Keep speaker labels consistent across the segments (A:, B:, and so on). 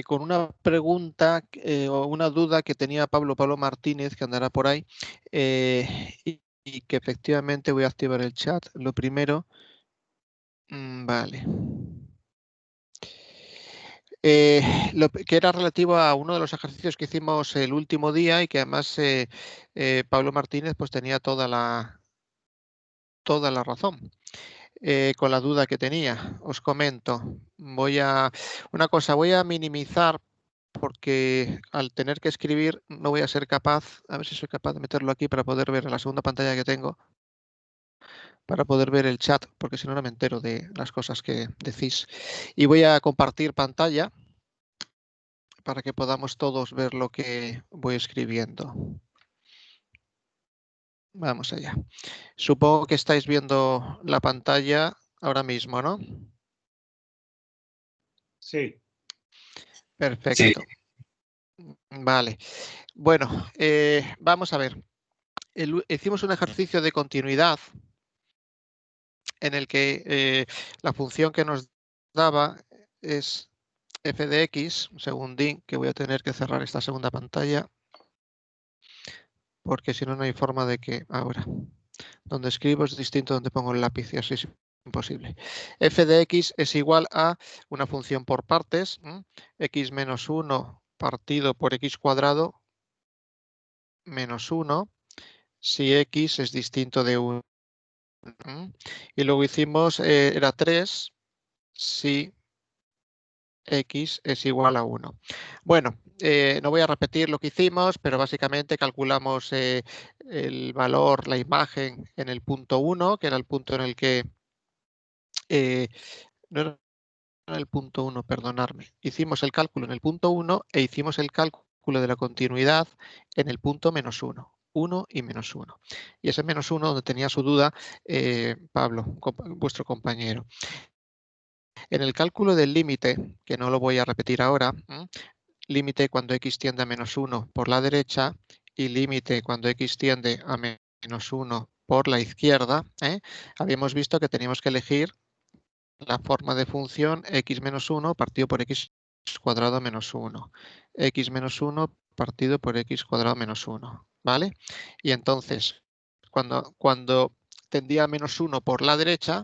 A: con una pregunta o una duda que tenía Pablo Martínez, que andará por ahí, y que efectivamente voy a activar el chat. Lo primero, vale. Lo que era relativo a uno de los ejercicios que hicimos el último día y que además Pablo Martínez pues tenía toda la razón. Con la duda que tenía. Os comento. Voy a minimizar porque al tener que escribir no voy a ser capaz, a ver si soy capaz de meterlo aquí para poder ver en la segunda pantalla que tengo, para poder ver el chat, porque si no, no me entero de las cosas que decís. Y voy a compartir pantalla para que podamos todos ver lo que voy escribiendo. Vamos allá. Supongo que estáis viendo la pantalla ahora mismo, ¿no?
B: Sí.
A: Perfecto. Vale. Bueno, vamos a ver. Hicimos un ejercicio de continuidad en el que la función que nos daba es f de x, un segundín, que voy a tener que cerrar esta segunda pantalla, porque si no, no hay forma de que ahora, donde escribo es distinto donde pongo el lápiz y así es imposible. F de x es igual a una función por partes, x menos 1 partido por x cuadrado menos 1, si x es distinto de 1. Y luego hicimos, era 3 si x es igual a 1. Bueno, no voy a repetir lo que hicimos, pero básicamente calculamos el valor, la imagen en el punto 1, que era el punto en el que... no era el punto 1, perdonadme. Hicimos el cálculo en el punto 1 e hicimos el cálculo de la continuidad en el punto menos 1. 1 y menos 1. Y ese menos 1 donde tenía su duda Pablo, vuestro compañero. En el cálculo del límite, que no lo voy a repetir ahora, límite cuando x tiende a menos 1 por la derecha y límite cuando x tiende a menos 1 por la izquierda, habíamos visto que teníamos que elegir la forma de función x menos 1 partido por x cuadrado menos 1. X menos 1 partido por x cuadrado menos 1. ¿Vale? Y entonces, cuando tendía a menos 1 por la derecha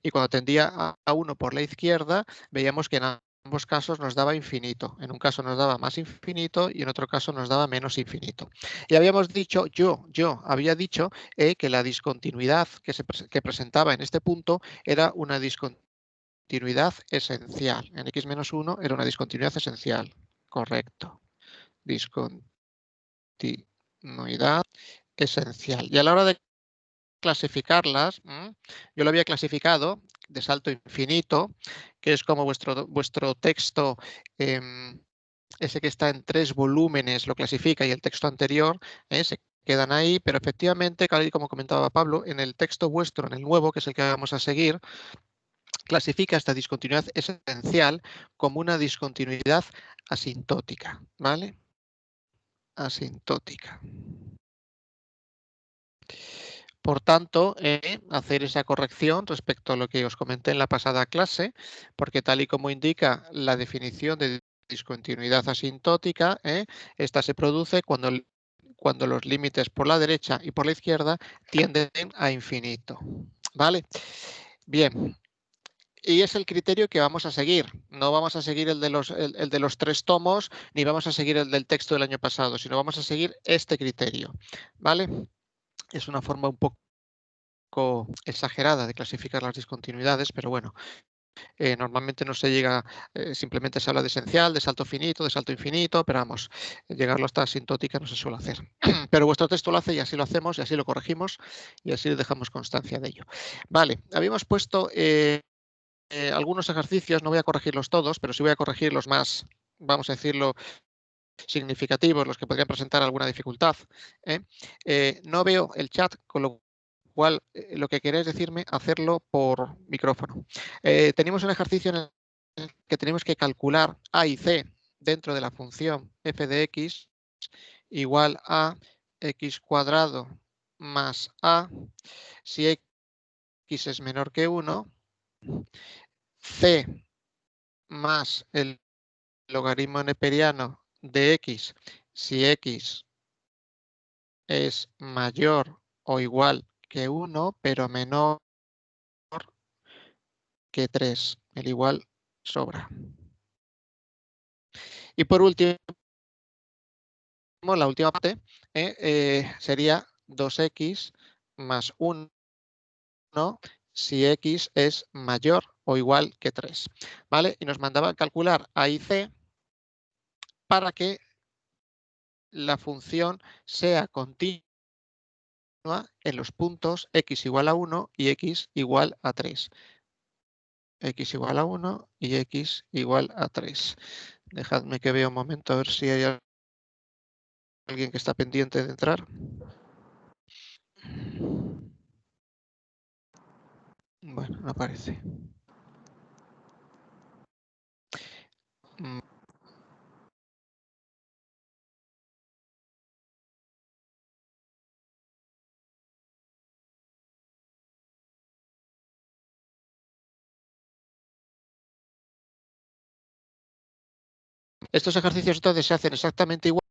A: y cuando tendía a 1 por la izquierda, veíamos que en ambos casos nos daba infinito. En un caso nos daba más infinito y en otro caso nos daba menos infinito. Y habíamos dicho, yo había dicho que la discontinuidad que presentaba en este punto era una discontinuidad esencial. En x menos 1 era una discontinuidad esencial. Correcto. Discontinuidad esencial. Y a la hora de clasificarlas, yo lo había clasificado de salto infinito, que es como vuestro texto, ese que está en 3 volúmenes, lo clasifica y el texto anterior se quedan ahí, pero efectivamente, tal y como comentaba Pablo, en el texto vuestro, en el nuevo, que es el que vamos a seguir, clasifica esta discontinuidad esencial como una discontinuidad asintótica, ¿vale? Asintótica. Por tanto, hacer esa corrección respecto a lo que os comenté en la pasada clase, porque tal y como indica la definición de discontinuidad asintótica, esta se produce cuando los límites por la derecha y por la izquierda tienden a infinito. ¿Vale? Bien. Y es el criterio que vamos a seguir. No vamos a seguir el de los 3 tomos, ni vamos a seguir el del texto del año pasado, sino vamos a seguir este criterio. ¿Vale? Es una forma un poco exagerada de clasificar las discontinuidades, pero bueno, normalmente no se llega, simplemente se habla de esencial, de salto finito, de salto infinito, pero vamos, llegarlo hasta asintótica no se suele hacer. Pero vuestro texto lo hace y así lo hacemos y así lo corregimos y así dejamos constancia de ello. Vale, habíamos puesto algunos ejercicios, no voy a corregirlos todos, pero sí voy a corregir los más, vamos a decirlo, significativos, los que podrían presentar alguna dificultad. No veo el chat, con lo cual lo que queréis decirme, hacerlo por micrófono. Tenemos un ejercicio en el que tenemos que calcular A y C dentro de la función f de x igual a x cuadrado más a si x es menor que 1, c más el logaritmo neperiano de x, si x es mayor o igual que 1, pero menor que 3. El igual sobra. Y por último, la última parte sería 2x más 1 si x es mayor o igual que 3. ¿Vale? Y nos mandaba calcular A y C para que la función sea continua en los puntos x igual a 1 y x igual a 3. X igual a 1 y x igual a 3. Dejadme que vea un momento a ver si hay alguien que está pendiente de entrar. Bueno, no aparece. Estos ejercicios entonces se hacen exactamente igual.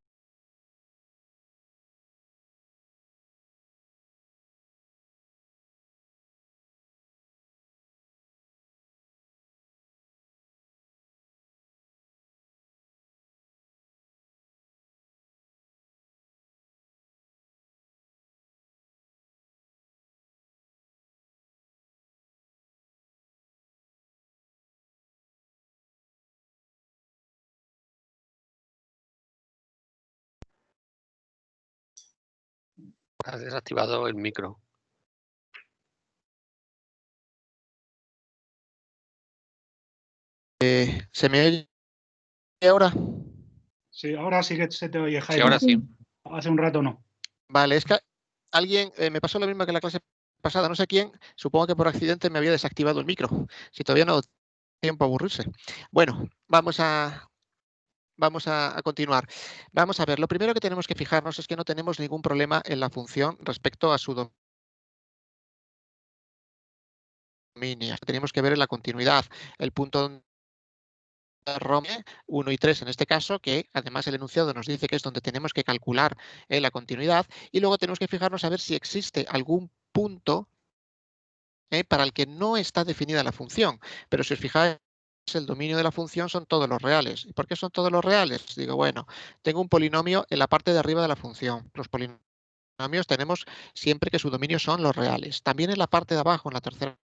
B: Has desactivado el micro.
A: ¿Se me oye ahora?
C: Sí, ahora sí que se te oye, Jaime.
B: Sí, ahora sí.
C: Hace un rato no.
A: Vale, es que alguien me pasó lo mismo que la clase pasada, no sé quién, supongo que por accidente me había desactivado el micro. Si todavía no tiempo a aburrirse. Bueno, vamos a continuar. Vamos a ver, lo primero que tenemos que fijarnos es que no tenemos ningún problema en la función respecto a su dominio. Tenemos que ver en la continuidad el punto Rome 1 y 3 en este caso, que además el enunciado nos dice que es donde tenemos que calcular la continuidad, y luego tenemos que fijarnos a ver si existe algún punto para el que no está definida la función. Pero si os fijáis, el dominio de la función son todos los reales. ¿Y por qué son todos los reales? Digo, bueno, tengo un polinomio en la parte de arriba de la función. Los polinomios tenemos siempre que su dominio son los reales. También en la parte de abajo, en la tercera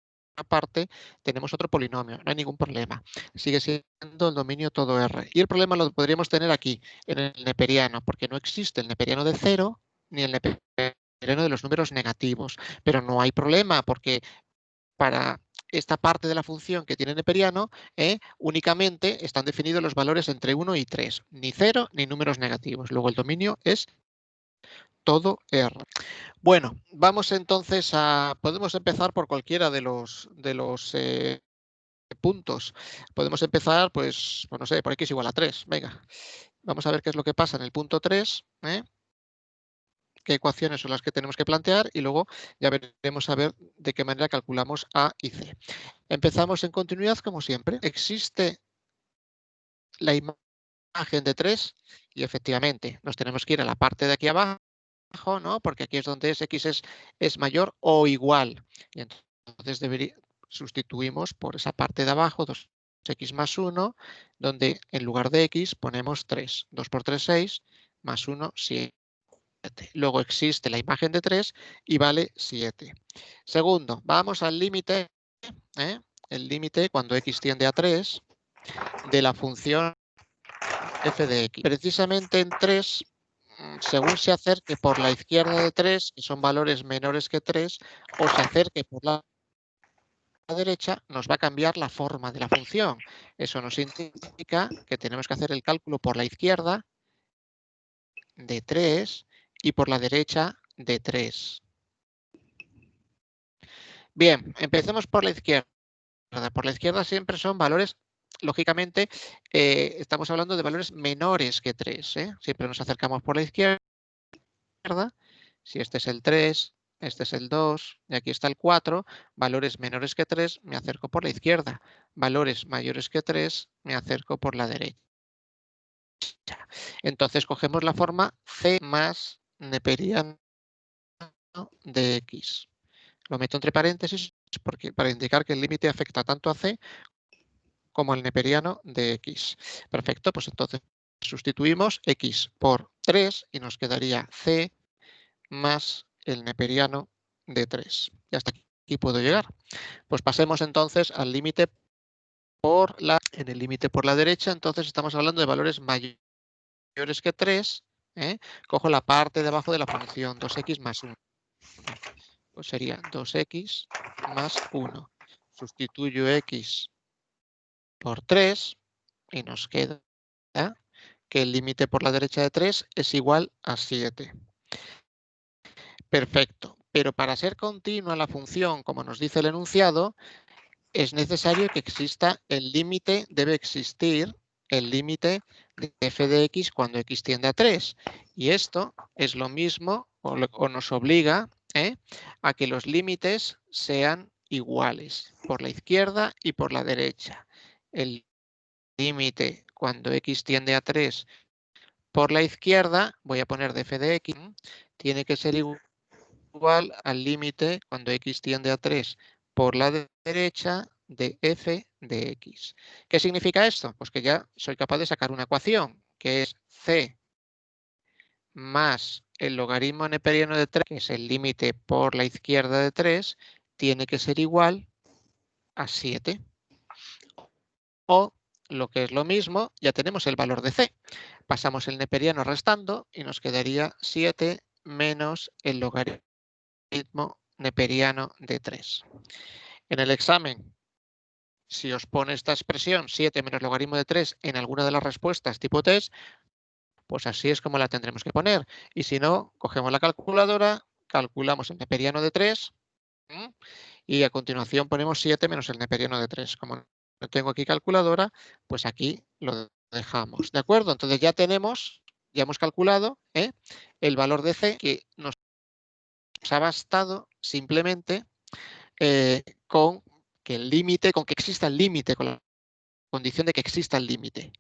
A: parte, tenemos otro polinomio. No hay ningún problema. Sigue siendo el dominio todo R. Y el problema lo podríamos tener aquí, en el neperiano, porque no existe el neperiano de 0 ni el neperiano de los números negativos. Pero no hay problema, porque para esta parte de la función que tiene neperiano, únicamente están definidos los valores entre 1 y 3, ni 0 ni números negativos. Luego el dominio es todo R. Bueno, vamos entonces podemos empezar por cualquiera de los puntos. Podemos empezar, pues, no sé, por x igual a 3. Venga, vamos a ver qué es lo que pasa en el punto 3, qué ecuaciones son las que tenemos que plantear y luego ya veremos a ver de qué manera calculamos A y C. Empezamos en continuidad como siempre. Existe la imagen de 3 y efectivamente nos tenemos que ir a la parte de aquí abajo, ¿no? Porque aquí es donde x es mayor o igual. Y entonces sustituimos por esa parte de abajo 2x más 1, donde en lugar de x ponemos 3. 2 por 3, 6, más 1, 7. Luego existe la imagen de 3 y vale 7. Segundo, vamos al límite, el límite cuando x tiende a 3 de la función f de x. Precisamente en 3, según se acerque por la izquierda de 3, que son valores menores que 3, o se acerque por la derecha, nos va a cambiar la forma de la función. Eso nos indica que tenemos que hacer el cálculo por la izquierda de 3 y por la derecha de 3. Bien, empecemos por la izquierda. Por la izquierda siempre son valores, lógicamente, estamos hablando de valores menores que 3. Siempre nos acercamos por la izquierda. Si este es el 3, este es el 2 y aquí está el 4, valores menores que 3 me acerco por la izquierda, valores mayores que 3 me acerco por la derecha. Entonces cogemos la forma C más neperiano de X. Lo meto entre paréntesis porque, para indicar que el límite afecta tanto a C como al neperiano de X. Perfecto, pues entonces sustituimos X por 3 y nos quedaría C más el neperiano de 3. Y hasta aquí puedo llegar. Pues pasemos entonces al límite en el límite por la derecha, entonces estamos hablando de valores mayores que 3. Cojo la parte de abajo de la función 2x más 1. Pues sería 2x más 1. Sustituyo x por 3 y nos queda que el límite por la derecha de 3 es igual a 7. Perfecto. Pero para ser continua la función, como nos dice el enunciado, es necesario que exista el límite, debe existir el límite de f de x cuando x tiende a 3. Y esto es lo mismo o nos obliga a que los límites sean iguales por la izquierda y por la derecha. El límite cuando x tiende a 3 por la izquierda, voy a poner de f de x, tiene que ser igual al límite cuando x tiende a 3 por la derecha de f de x. ¿Qué significa esto? Pues que ya soy capaz de sacar una ecuación, que es c más el logaritmo neperiano de 3, que es el límite por la izquierda de 3, tiene que ser igual a 7. O, lo que es lo mismo, ya tenemos el valor de c. Pasamos el neperiano restando y nos quedaría 7 menos el logaritmo neperiano de 3. En el examen, si os pone esta expresión 7 menos logaritmo de 3 en alguna de las respuestas tipo test, pues así es como la tendremos que poner. Y si no, cogemos la calculadora, calculamos el neperiano de 3 y a continuación ponemos 7 menos el neperiano de 3. Como no tengo aquí calculadora, pues aquí lo dejamos. ¿De acuerdo? Entonces ya hemos calculado el valor de C, que nos ha bastado simplemente con que exista el límite, con la condición de que exista el límite.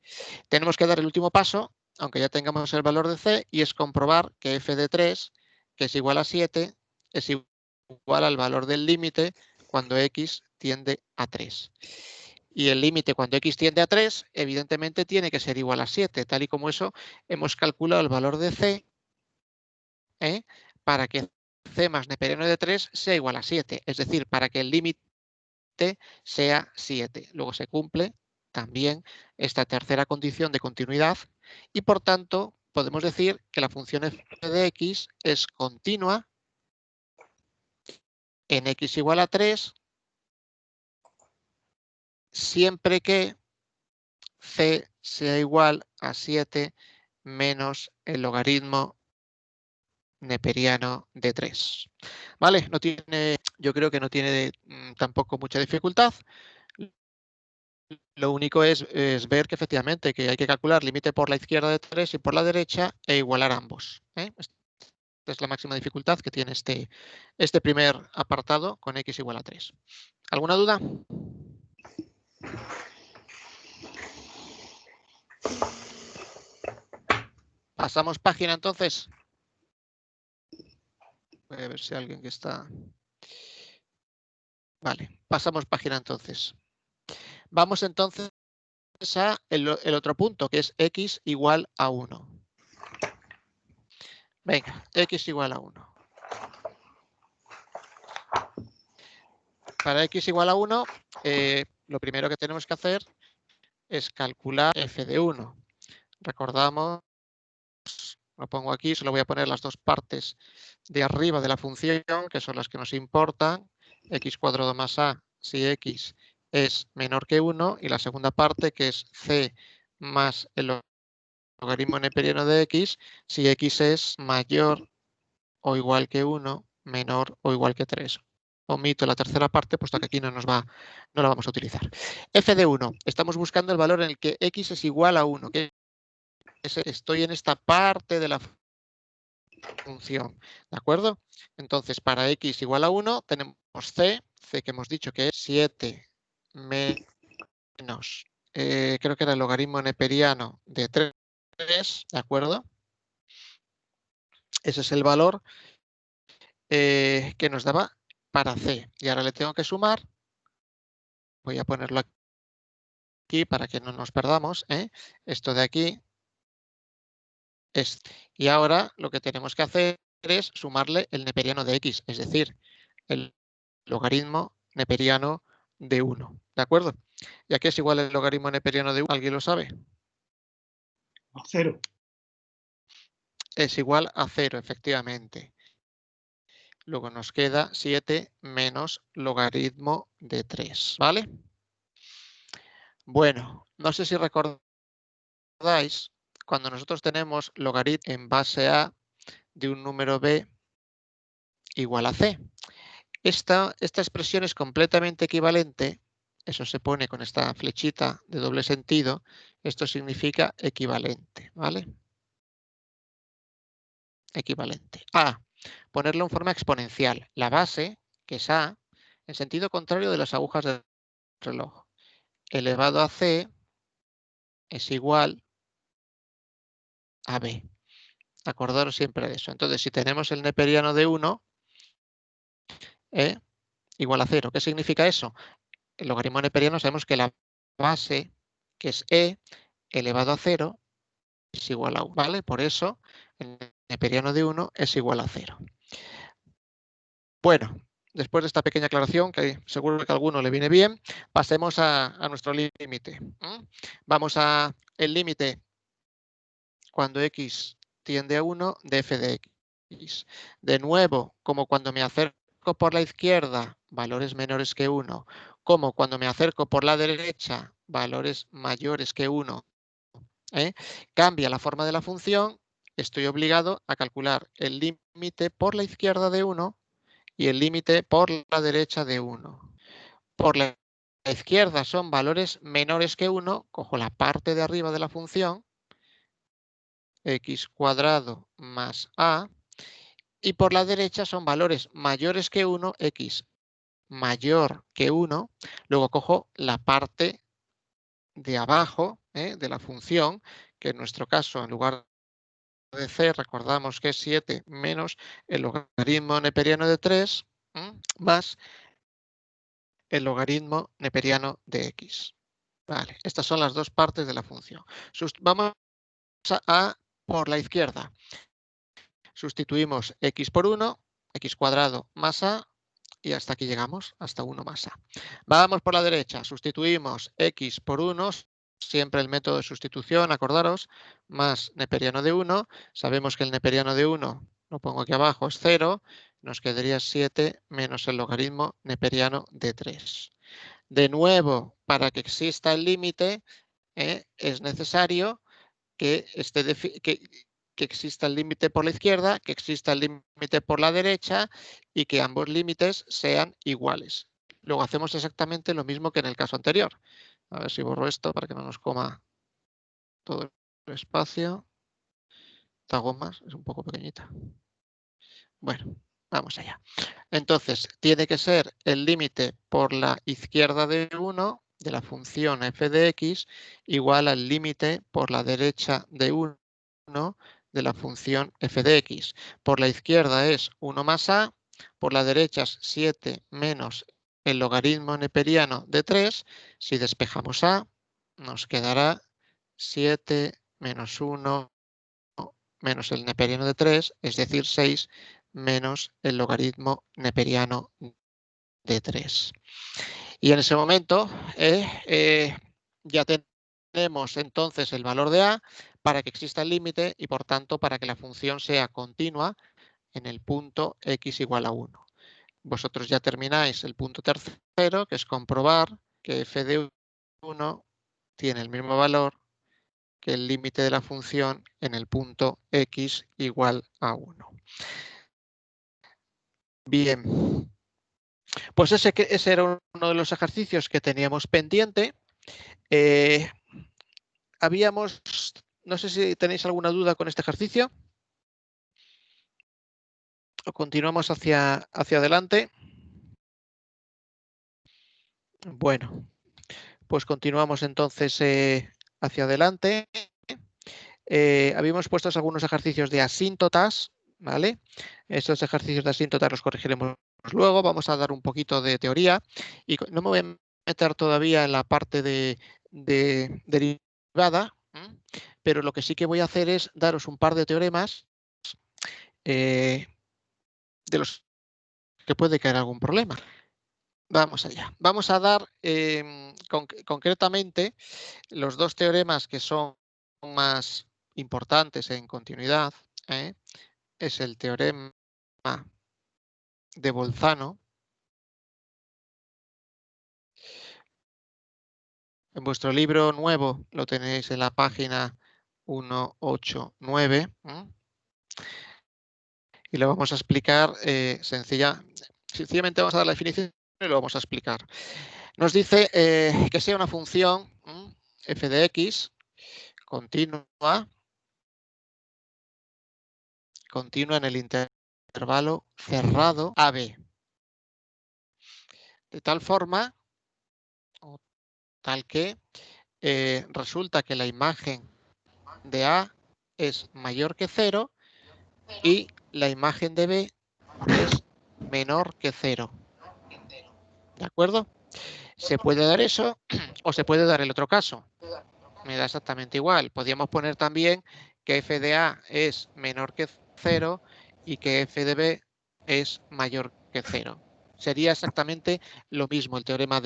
A: Tenemos que dar el último paso, aunque ya tengamos el valor de C, y es comprobar que f de 3, que es igual a 7, es igual al valor del límite cuando x tiende a 3. Y el límite cuando x tiende a 3, evidentemente tiene que ser igual a 7, tal y como eso hemos calculado el valor de C para que C más neperiano de 3 sea igual a 7, es decir, para que el límite sea 7. Luego se cumple también esta tercera condición de continuidad y, por tanto, podemos decir que la función f de x es continua en x igual a 3 siempre que c sea igual a 7 menos el logaritmo neperiano de 3. ¿Vale? Yo creo que no tiene tampoco mucha dificultad. Lo único es ver que efectivamente que hay que calcular límite por la izquierda de 3 y por la derecha e igualar ambos. Esta es la máxima dificultad que tiene este primer apartado con x igual a 3. ¿Alguna duda? Pasamos página entonces. Voy a ver si alguien que está... Vale, pasamos página entonces. Vamos entonces a el otro punto, que es x igual a 1. Venga, x igual a 1. Para x igual a 1, lo primero que tenemos que hacer es calcular f de 1. Recordamos, lo pongo aquí, solo voy a poner las dos partes de arriba de la función, que son las que nos importan, x cuadrado más a si x es menor que 1, y la segunda parte, que es c más el logaritmo neperiano de x, si x es mayor o igual que 1, menor o igual que 3. Omito la tercera parte, puesto que aquí no la vamos a utilizar. f de 1. Estamos buscando el valor en el que x es igual a 1. Estoy en esta parte de la función, ¿de acuerdo? Entonces, para x igual a 1 tenemos c que hemos dicho que es 7 menos, creo que era el logaritmo neperiano de 3, ¿de acuerdo? Ese es el valor que nos daba para c. Y ahora le tengo que sumar, voy a ponerlo aquí para que no nos perdamos, esto de aquí, y ahora lo que tenemos que hacer es sumarle el neperiano de x, es decir, el logaritmo neperiano de 1, ¿de acuerdo? ¿Y a qué es igual el logaritmo neperiano de 1? ¿Alguien lo sabe?
C: A 0.
A: Es igual a 0, efectivamente. Luego nos queda 7 menos logaritmo de 3, ¿vale? Bueno, no sé si recordáis cuando nosotros tenemos logaritmo en base a de un número b igual a c. Esta expresión es completamente equivalente, eso se pone con esta flechita de doble sentido, esto significa equivalente, ¿vale? Equivalente. A, ponerlo en forma exponencial. La base, que es A, en sentido contrario de las agujas del reloj, elevado a C es igual a B. Acordaros siempre de eso. Entonces, si tenemos el neperiano de 1, igual a 0. ¿Qué significa eso? El logaritmo neperiano sabemos que la base, que es E, elevado a 0, es igual a 1, ¿vale? Por eso, el neperiano de 1 es igual a 0. Bueno, después de esta pequeña aclaración, que seguro que a alguno le viene bien, pasemos a nuestro límite. Vamos a el límite cuando x tiende a 1 de f de x. De nuevo, como cuando me acerco por la izquierda, valores menores que 1, como cuando me acerco por la derecha, valores mayores que 1, cambia la forma de la función, estoy obligado a calcular el límite por la izquierda de 1 y el límite por la derecha de 1. Por la izquierda son valores menores que 1, cojo la parte de arriba de la función, x cuadrado más a, y por la derecha son valores mayores que 1, x mayor que 1, luego cojo la parte de abajo de la función, que en nuestro caso en lugar de c recordamos que es 7 menos el logaritmo neperiano de 3 más el logaritmo neperiano de x. Vale, estas son las dos partes de la función. Vamos a por la izquierda. Sustituimos x por 1, x cuadrado más a, y hasta aquí llegamos, hasta 1 más a. Vamos por la derecha, sustituimos x por 1, siempre el método de sustitución, acordaros, más neperiano de 1. Sabemos que el neperiano de 1, lo pongo aquí abajo, es 0, nos quedaría 7 menos el logaritmo neperiano de 3. De nuevo, para que exista el límite, es necesario que exista el límite por la izquierda, que exista el límite por la derecha y que ambos límites sean iguales. Luego hacemos exactamente lo mismo que en el caso anterior. A ver si borro esto para que no nos coma todo el espacio. Esta goma es un poco pequeñita. Bueno, vamos allá. Entonces, tiene que ser el límite por la izquierda de 1 de la función f de x igual al límite por la derecha de 1 de la función f de x. Por la izquierda es 1 más a, por la derecha es 7 menos el logaritmo neperiano de 3. Si despejamos a, nos quedará 7 menos 1 menos el neperiano de 3, es decir, 6 menos el logaritmo neperiano de 3. Y en ese momento ya tenemos entonces el valor de a para que exista el límite y por tanto para que la función sea continua en el punto x igual a 1. Vosotros ya termináis el punto tercero, que es comprobar que f de 1 tiene el mismo valor que el límite de la función en el punto x igual a 1. Bien, pues ese era uno de los ejercicios que teníamos pendiente. No sé si tenéis alguna duda con este ejercicio. continuamos hacia adelante. Bueno, pues continuamos entonces hacia adelante. Habíamos puesto algunos ejercicios de asíntotas, ¿vale? Estos ejercicios de asíntotas los corregiremos luego. Vamos a dar un poquito de teoría y no me voy a meter todavía en la parte de derivada, pero lo que sí que voy a hacer es daros un par de teoremas de los que puede caer algún problema. Vamos allá. Vamos a dar concretamente los dos teoremas que son más importantes en continuidad. Es el teorema de Bolzano. En vuestro libro nuevo lo tenéis en la página 189. Y lo vamos a explicar sencillamente vamos a dar la definición y lo vamos a explicar. Nos dice que sea una función f de x continua en el intervalo cerrado AB. De tal forma, o tal que resulta que la imagen de A es mayor que 0 y la imagen de B es menor que 0. ¿De acuerdo? Se puede dar eso o se puede dar el otro caso. Me da exactamente igual. Podríamos poner también que f de A es menor que 0 y que f de B es mayor que 0. Sería exactamente lo mismo el teorema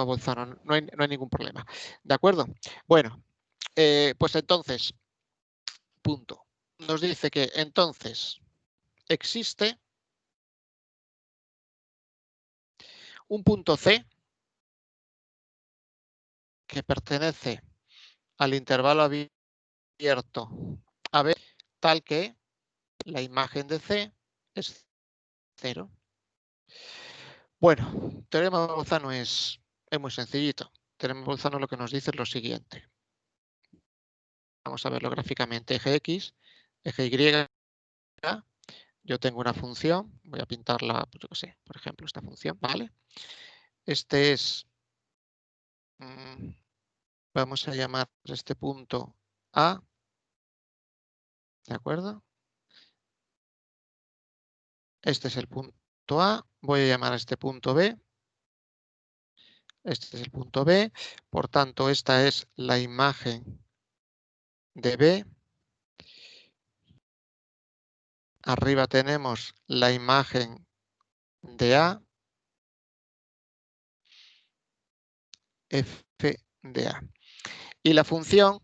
A: Bolzano. No hay ningún problema. ¿De acuerdo? Bueno, pues entonces, punto. Nos dice que entonces existe un punto C que pertenece al intervalo abierto AB tal que la imagen de C es 0. Bueno, teorema de Bolzano es muy sencillito. Teorema de Bolzano lo que nos dice es lo siguiente. Vamos a verlo gráficamente. Eje X, eje Y. Yo tengo una función. Voy a pintarla, pues yo qué sé, por ejemplo, esta función, ¿vale? Este es, vamos a llamar este punto A. ¿De acuerdo? Este es el punto A. Voy a llamar a este punto B. Este es el punto B. Por tanto, esta es la imagen de B. Arriba tenemos la imagen de A. F de A. Y la función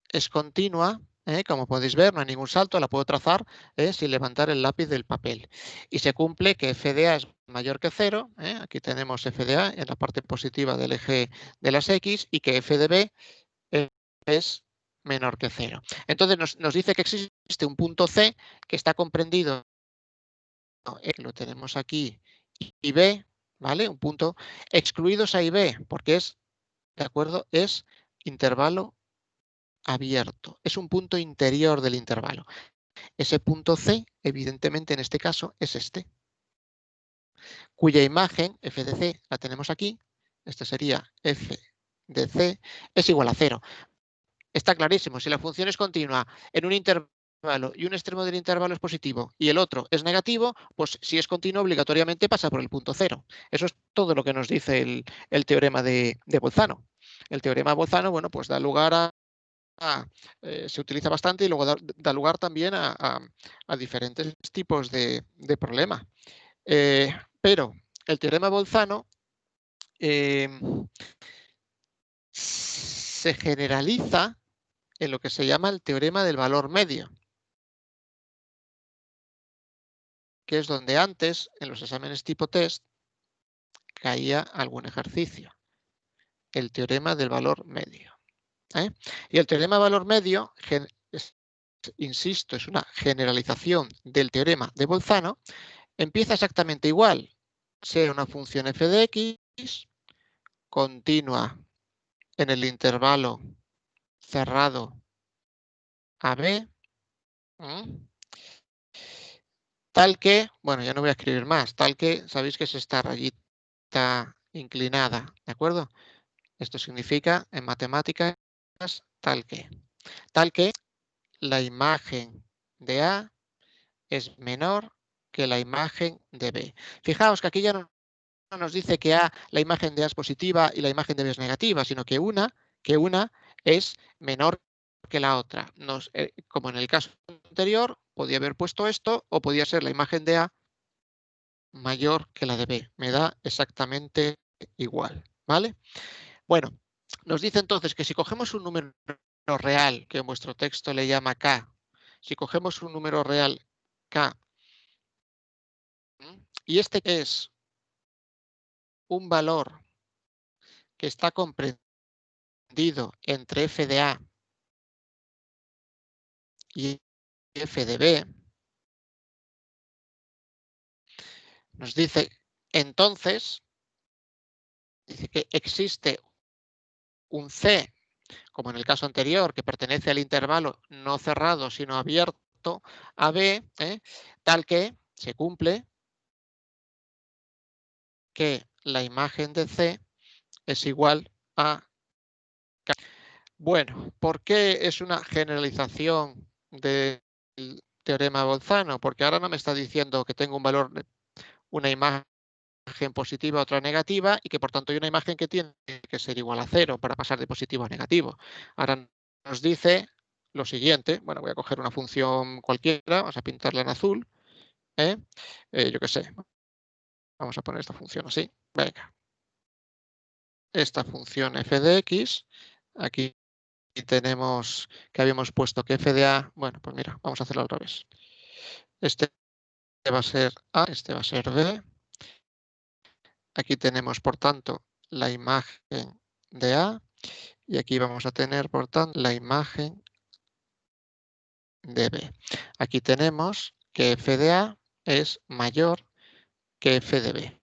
A: es continua. Como podéis ver, no hay ningún salto, la puedo trazar sin levantar el lápiz del papel. Y se cumple que f de A es mayor que 0. Aquí tenemos f de A en la parte positiva del eje de las X y que f de B es menor que 0. Entonces nos dice que existe un punto C que está comprendido, lo tenemos aquí, y B, ¿vale? Un punto excluidos A y B, porque es, ¿de acuerdo? Es intervalo abierto. Es un punto interior del intervalo. Ese punto C, evidentemente en este caso, es este, cuya imagen, f de C, la tenemos aquí. Este sería f de C, es igual a 0. Está clarísimo. Si la función es continua en un intervalo y un extremo del intervalo es positivo y el otro es negativo, pues si es continua obligatoriamente pasa por el punto 0. Eso es todo lo que nos dice el teorema de Bolzano. El teorema de Bolzano, bueno, pues da lugar se utiliza bastante y luego da lugar también a diferentes tipos de problema. Pero el teorema de Bolzano se generaliza en lo que se llama el teorema del valor medio, que es donde antes, en los exámenes tipo test, caía algún ejercicio. El teorema del valor medio. Y el teorema del valor medio, insisto, es una generalización del teorema de Bolzano. Empieza exactamente igual. Sea una función f de x continua en el intervalo cerrado AB. tal que, bueno, ya no voy a escribir más, tal que, sabéis que es esta rayita inclinada, ¿de acuerdo? Esto significa en matemáticas tal que la imagen de A es menor que la imagen de B. Fijaos que aquí ya no nos dice que la imagen de A es positiva y la imagen de B es negativa, sino que una es menor que la otra. Como en el caso anterior, podía haber puesto esto o podía ser la imagen de A mayor que la de B. Me da exactamente igual, ¿vale? Bueno, nos dice entonces que si cogemos un número real, que en vuestro texto le llama K, si cogemos un número real K, y este es un valor que está comprendido entre f de A y f de B, nos dice entonces dice que existe un C, como en el caso anterior, que pertenece al intervalo no cerrado sino abierto a B, tal que se cumple que la imagen de C es igual a K. Bueno, ¿por qué es una generalización del teorema de Bolzano? Porque ahora no me está diciendo que tengo un valor, una imagen positiva, otra negativa, y que por tanto hay una imagen que tiene que ser igual a 0 para pasar de positivo a negativo. Ahora nos dice lo siguiente, bueno, voy a coger una función cualquiera, vamos a pintarla en azul, yo qué sé, vamos a poner esta función así, venga. Esta función f de x, aquí tenemos que habíamos puesto que f de a, bueno, pues mira, vamos a hacerlo al revés. Este va a ser a, este va a ser b. Aquí tenemos, por tanto, la imagen de a y aquí vamos a tener, por tanto, la imagen de b. Aquí tenemos que f de a es mayor que f de b.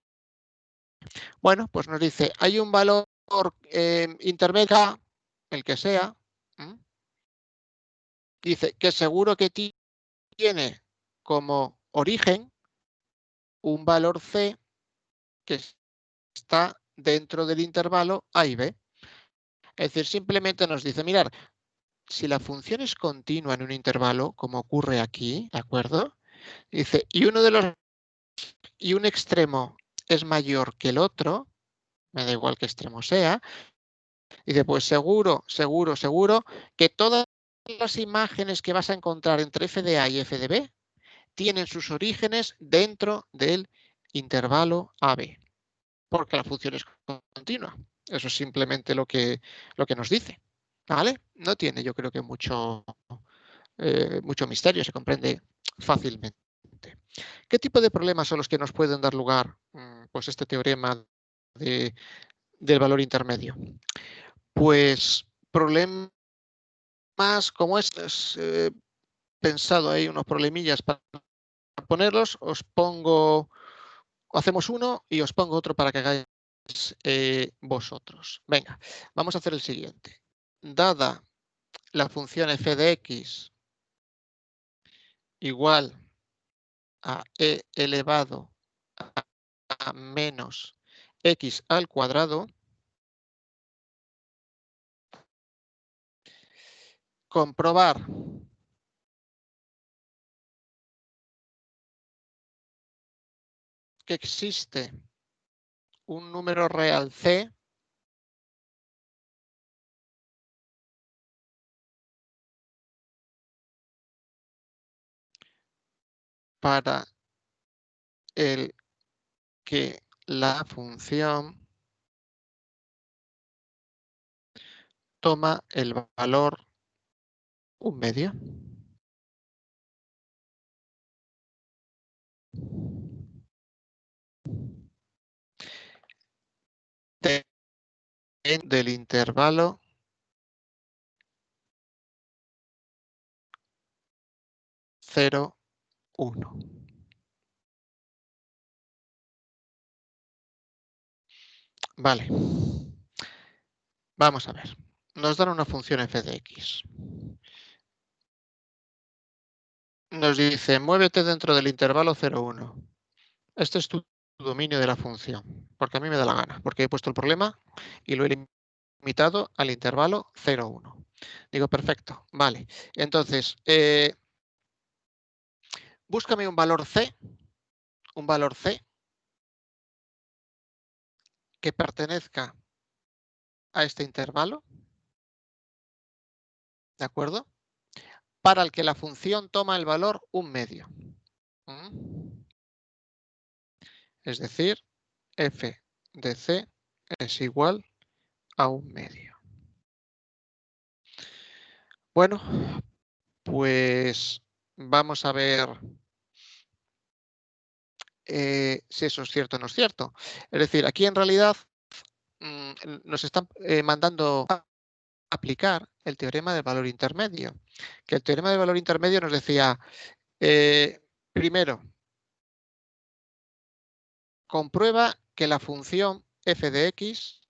A: Bueno, pues nos dice, hay un valor intermedio, el que sea, dice que seguro que tiene como origen un valor C que está dentro del intervalo A y B. Es decir, simplemente nos dice, mirar, si la función es continua en un intervalo, como ocurre aquí, ¿de acuerdo? Dice, y un extremo es mayor que el otro, me da igual qué extremo sea, dice, pues seguro que todas las imágenes que vas a encontrar entre f de A y f de B tienen sus orígenes dentro del intervalo AB, porque la función es continua. Eso es simplemente lo que nos dice, ¿vale? No tiene, yo creo que mucho misterio, se comprende fácilmente. ¿Qué tipo de problemas son los que nos pueden dar lugar pues este teorema del valor intermedio? Pues problemas como estos, pensado ahí unos problemillas para ponerlos, os pongo, hacemos uno y os pongo otro para que hagáis vosotros. Venga, vamos a hacer el siguiente. Dada la función f de x igual a e elevado a menos x al cuadrado, comprobar que existe un número real C para el que la función toma el valor 1/2. Del intervalo 0, 1. Vale. Vamos a ver. Nos dan una función f de x. nos dice, muévete dentro del intervalo 0,1. Este es tu dominio de la función, porque a mí me da la gana, porque he puesto el problema y lo he limitado al intervalo 0,1. Digo, perfecto, vale. Entonces, búscame un valor C que pertenezca a este intervalo, ¿de acuerdo? Para el que la función toma el valor 1/2. Es decir, f de c es igual a 1/2. Bueno, pues vamos a ver si eso es cierto o no es cierto. Es decir, aquí en realidad nos están mandando a aplicar el teorema del valor intermedio. Que el teorema del valor intermedio nos decía, primero, comprueba que la función f de x,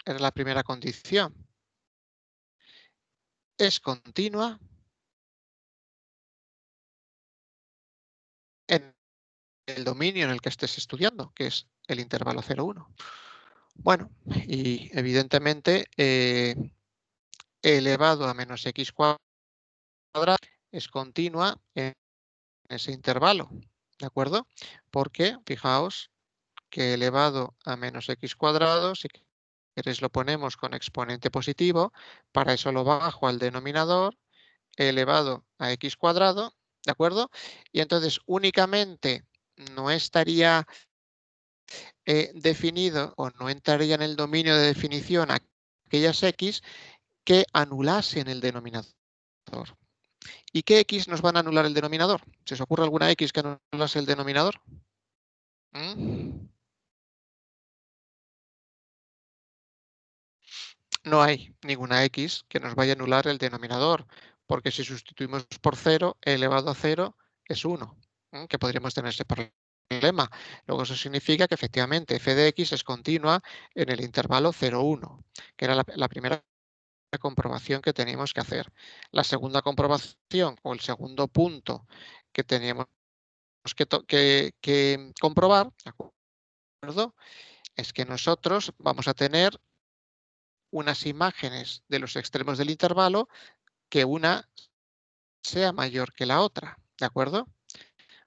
A: era la primera condición, es continua en el dominio en el que estés estudiando, que es el intervalo 0,1. Bueno, y evidentemente elevado a menos x cuadrado es continua en ese intervalo, ¿de acuerdo? Porque, fijaos, que elevado a menos x cuadrado, si queréis lo ponemos con exponente positivo, para eso lo bajo al denominador, elevado a x cuadrado, ¿de acuerdo? Y entonces únicamente no estaría definido o no entraría en el dominio de definición aquellas x que anulasen el denominador. ¿Y qué x nos van a anular el denominador? ¿Se os ocurre alguna x que anulase el denominador? No hay ninguna x que nos vaya a anular el denominador, porque si sustituimos por 0, elevado a 0 es 1, que podríamos tener ese problema. Luego eso significa que efectivamente f de x es continua en el intervalo 0,1, que era la primera comprobación que teníamos que hacer. La segunda comprobación o el segundo punto que teníamos que comprobar, ¿de acuerdo? Es que nosotros vamos a tener unas imágenes de los extremos del intervalo que una sea mayor que la otra, ¿de acuerdo?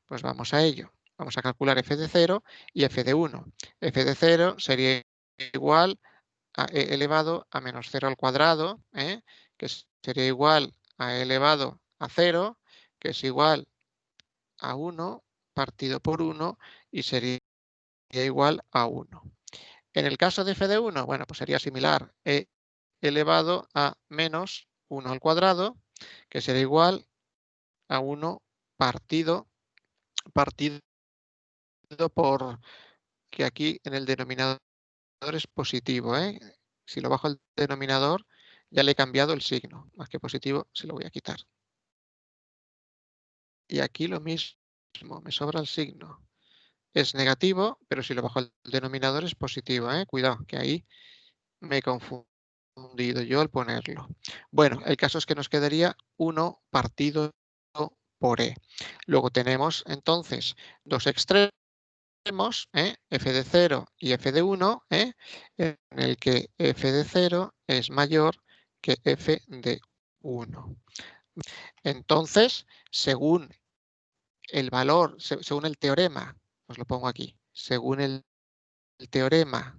A: Pues vamos a ello. Vamos a calcular f de 0 y f de 1. F de 0 sería igual a e elevado a menos 0 al cuadrado, que sería igual a e elevado a 0, que es igual a 1 partido por 1 y sería igual a 1. En el caso de f de 1, bueno, pues sería similar, e elevado a menos 1 al cuadrado, que será igual a 1 partido por, que aquí en el denominador es positivo. Si lo bajo al denominador, ya le he cambiado el signo, más que positivo, se lo voy a quitar. Y aquí lo mismo, me sobra el signo. Es negativo, pero si lo bajo al denominador es positivo. Cuidado, que ahí me he confundido yo al ponerlo. Bueno, el caso es que nos quedaría 1 partido por e. Luego tenemos entonces dos extremos, f de 0 y f de 1, en el que f de 0 es mayor que f de 1. Entonces, según el valor, según el teorema, os lo pongo aquí, según el teorema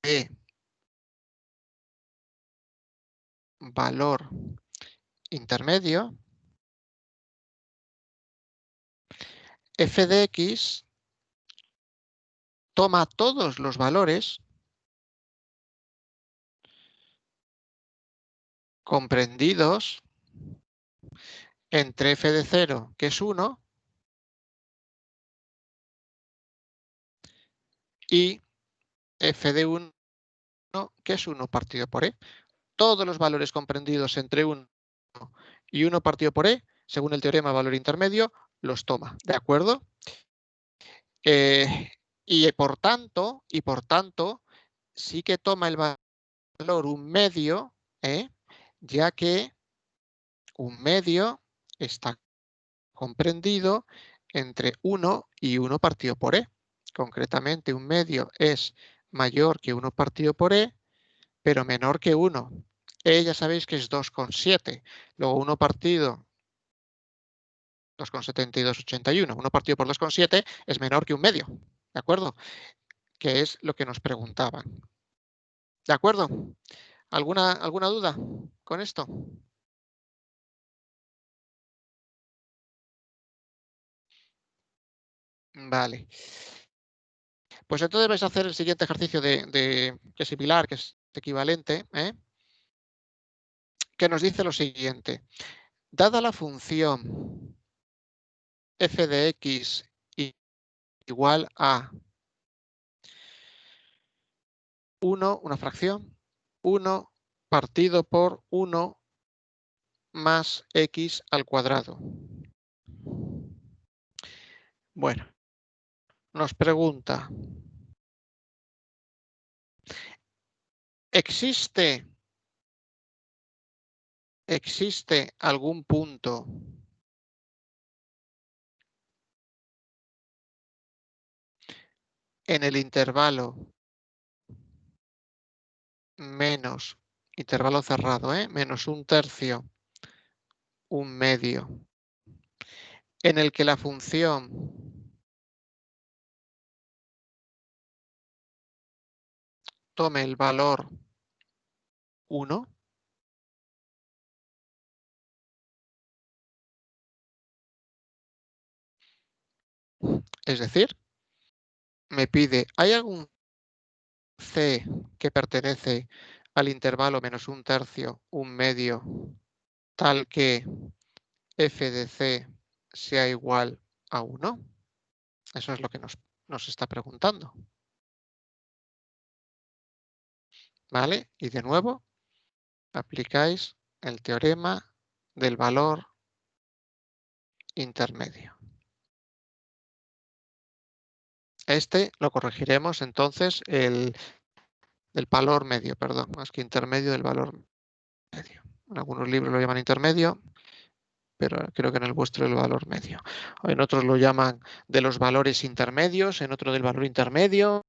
A: de valor intermedio, f de x toma todos los valores comprendidos entre f de 0, que es 1, y f de 1, que es 1 partido por e. Todos los valores comprendidos entre 1 y 1 partido por e, según el teorema de valor intermedio, los toma, ¿de acuerdo? Y por tanto, sí que toma el valor 1/2, ya que 1/2 está comprendido entre 1 y 1 partido por e. Concretamente, un medio es mayor que 1 partido por e, pero menor que 1. E ya sabéis que es 2,7. Luego 1 partido 2,7281. 1 partido por 2,7 es menor que un medio. ¿De acuerdo? Que es lo que nos preguntaban. ¿De acuerdo? ¿Alguna duda con esto? Vale. Pues entonces vais a hacer el siguiente ejercicio que es similar, que es equivalente, que nos dice lo siguiente. Dada la función f de x igual a 1, una fracción, 1 partido por 1 más x al cuadrado. Bueno, nos pregunta, ¿existe algún punto en el intervalo menos, intervalo cerrado, menos 1/3, 1/2, en el que la función tome el valor 1? Es decir, me pide, ¿hay algún c que pertenece al intervalo menos 1/3, 1/2, tal que f de c sea igual a 1? Eso es lo que nos está preguntando. ¿Vale? Y de nuevo, aplicáis el teorema del valor intermedio. Este lo corregiremos entonces el valor medio, perdón, más que intermedio, del valor medio. En algunos libros lo llaman intermedio, pero creo que en el vuestro el valor medio. En otros lo llaman de los valores intermedios, en otro del valor intermedio,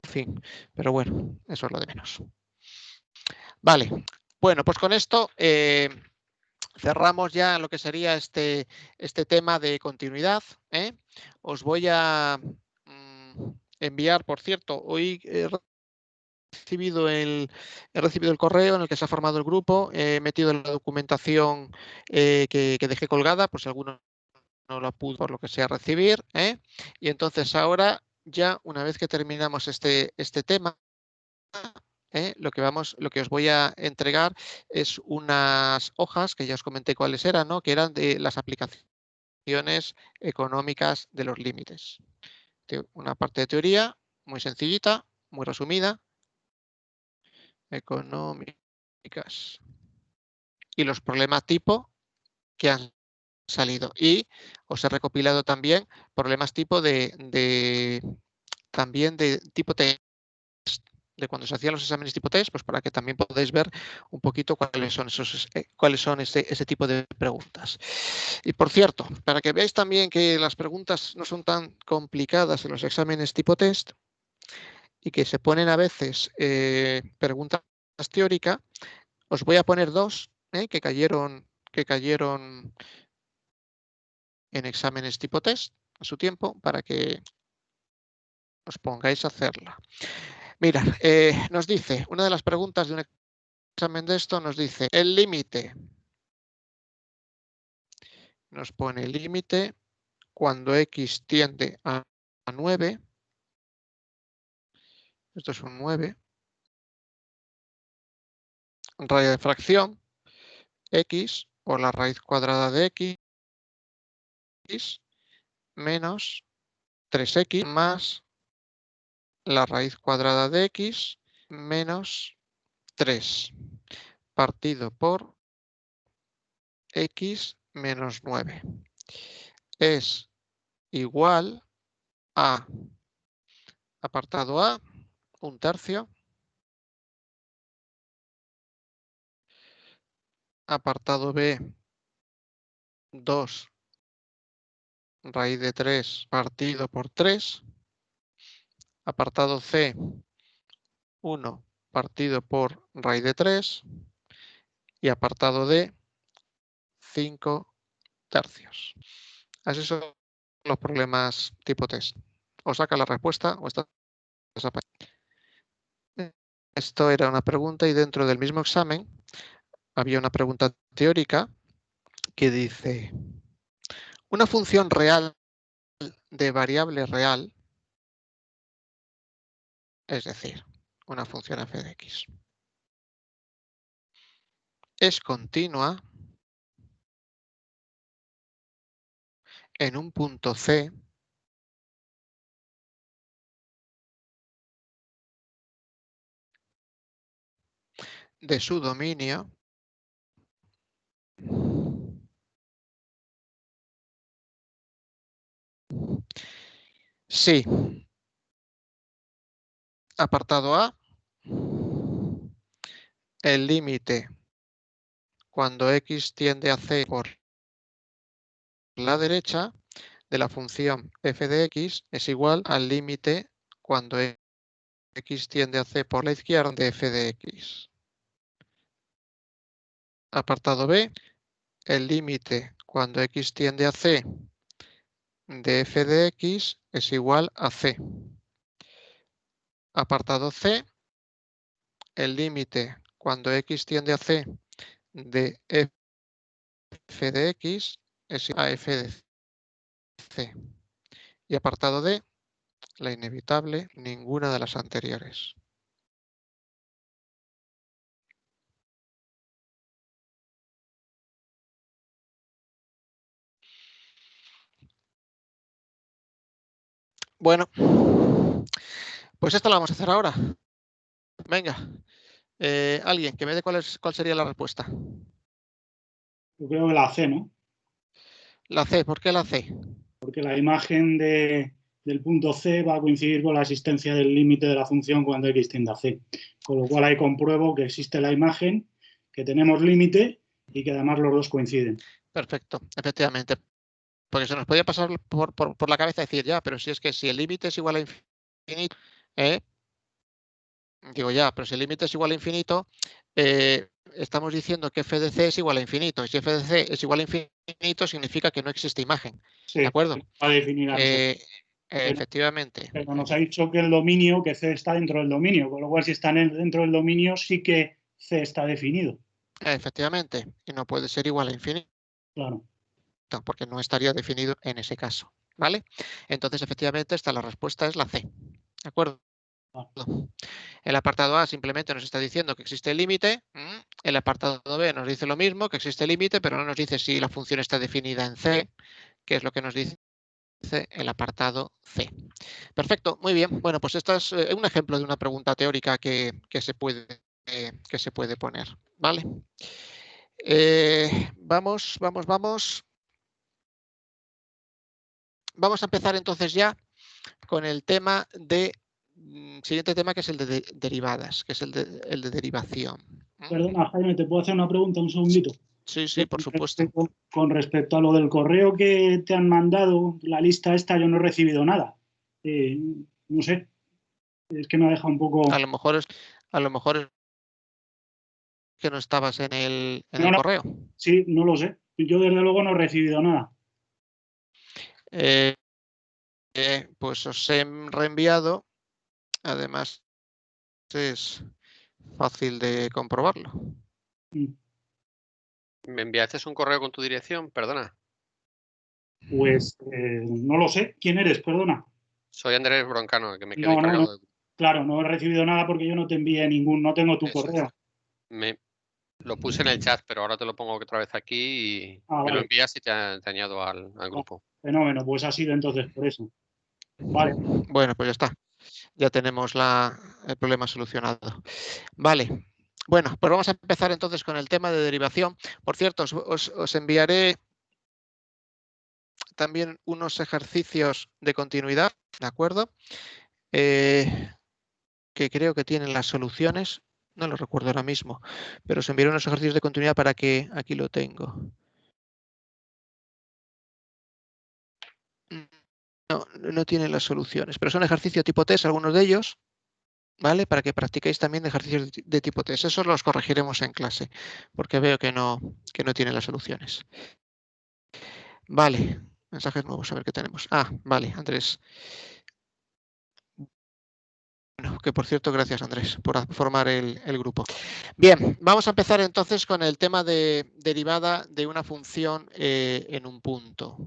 A: en fin, pero bueno, eso es lo de menos. Vale, bueno, pues con esto cerramos ya lo que sería este tema de continuidad. Os voy a enviar, por cierto, hoy he recibido el correo en el que se ha formado el grupo, he metido la documentación que dejé colgada, por si alguno no la pudo por lo que sea recibir, y entonces ahora ya una vez que terminamos este tema, lo que os voy a entregar es unas hojas que ya os comenté cuáles eran, ¿no? Que eran de las aplicaciones económicas de los límites. Una parte de teoría muy sencillita, muy resumida, económicas, y los problemas tipo que han salido. Y os he recopilado también problemas tipo también de tipo test, de cuando se hacían los exámenes tipo test, pues para que también podáis ver un poquito cuáles son ese tipo de preguntas. Y por cierto, para que veáis también que las preguntas no son tan complicadas en los exámenes tipo test y que se ponen a veces preguntas teóricas, os voy a poner dos que cayeron en exámenes tipo test a su tiempo para que os pongáis a hacerla. Mira, nos dice, una de las preguntas de un examen de esto nos dice, el límite. Nos pone el límite cuando x tiende a 9. Esto es un 9. Radio de fracción x por la raíz cuadrada de x menos 3x más la raíz cuadrada de x menos 3 partido por x menos 9 es igual a, apartado A, 1/3, apartado B, 2 raíz de 3 partido por 3. Apartado C, 1 partido por raíz de 3. Y apartado D, 5 tercios. Así son los problemas tipo test. O saca la respuesta o está desaparecido. Esto era una pregunta y dentro del mismo examen había una pregunta teórica que dice: una función real de variable real, es decir, una función f de x, es continua en un punto C de su dominio si, apartado A, el límite cuando x tiende a C por la derecha de la función f de x es igual al límite cuando x tiende a C por la izquierda de f de x. Apartado B, el límite cuando x tiende a C de f de x es igual a C. Apartado C, el límite cuando x tiende a C de f de x es igual a f de C. Y apartado D, la inevitable, ninguna de las anteriores. Bueno, pues esta la vamos a hacer ahora. Venga, alguien que me dé cuál sería la respuesta.
C: Yo creo que la C, ¿no?
A: La C, ¿por qué la C?
C: Porque la imagen del punto C va a coincidir con la existencia del límite de la función cuando x tiende a C. Con lo cual ahí compruebo que existe la imagen, que tenemos límite y que además los dos coinciden.
A: Perfecto, efectivamente. Porque se nos podía pasar por la cabeza decir, ya, pero si es que si el límite es igual a infinito, digo ya, pero si el límite es igual a infinito, estamos diciendo que f de c es igual a infinito. Y si f de c es igual a infinito, significa que no existe imagen.
C: Sí,
A: ¿De acuerdo?
C: va a definir antes.
A: Efectivamente.
C: Pero nos ha dicho que el dominio, que C está dentro del dominio, con lo cual si está dentro del dominio sí que C está definido.
A: Efectivamente. Y no puede ser igual a infinito.
C: Claro.
A: Porque no estaría definido en ese caso. ¿Vale? Entonces, efectivamente, la respuesta es la C. ¿De acuerdo? El apartado A simplemente nos está diciendo que existe el límite. El apartado B nos dice lo mismo, que existe el límite, pero no nos dice si la función está definida en C, que es lo que nos dice el apartado C. Perfecto, muy bien. Bueno, pues esto es un ejemplo de una pregunta teórica que se puede poner. ¿Vale? Vamos. Vamos a empezar entonces ya con el tema siguiente tema, que es el de derivadas, que es el de derivación.
C: Perdona, Jaime, ¿te puedo hacer una pregunta? Un segundito.
A: Sí, por supuesto.
C: Con respecto a lo del correo que te han mandado, la lista esta, yo no he recibido nada. No sé, es que me ha dejado un poco...
A: A lo mejor es que no estabas en el
C: No,
A: correo.
C: sí, no lo sé. Yo desde luego no he recibido nada.
A: Pues os he reenviado. Además, es fácil de comprobarlo.
B: ¿Me enviaste un correo con tu dirección? Perdona.
C: Pues no lo sé. ¿Quién eres? Perdona.
B: Soy Andrés Broncano, que me quedé
C: No.
B: colgado.
C: Claro, no he recibido nada porque yo no te envié no tengo tu
B: Eso
C: correo.
B: es. Lo puse en el chat, pero ahora te lo pongo otra vez aquí y me
C: vale.
B: lo envías y te añado al grupo.
C: Fenómeno, pues ha sido entonces por eso. Vale.
A: Bueno, pues ya está. Ya tenemos el problema solucionado. Vale. Bueno, pues vamos a empezar entonces con el tema de derivación. Por cierto, os enviaré también unos ejercicios de continuidad, ¿de acuerdo? Que creo que tienen las soluciones. No lo recuerdo ahora mismo, pero os enviaré unos ejercicios de continuidad para que aquí lo tengo. no tienen las soluciones, pero son ejercicios tipo test, algunos de ellos, ¿vale? Para que practiquéis también ejercicios de tipo test. Esos los corregiremos en clase, porque veo que no tienen las soluciones. Vale, mensajes nuevos, a ver qué tenemos. Ah, vale, Andrés. Bueno, que por cierto, gracias Andrés por formar el grupo. Bien, vamos a empezar entonces con el tema de derivada de una función en un punto.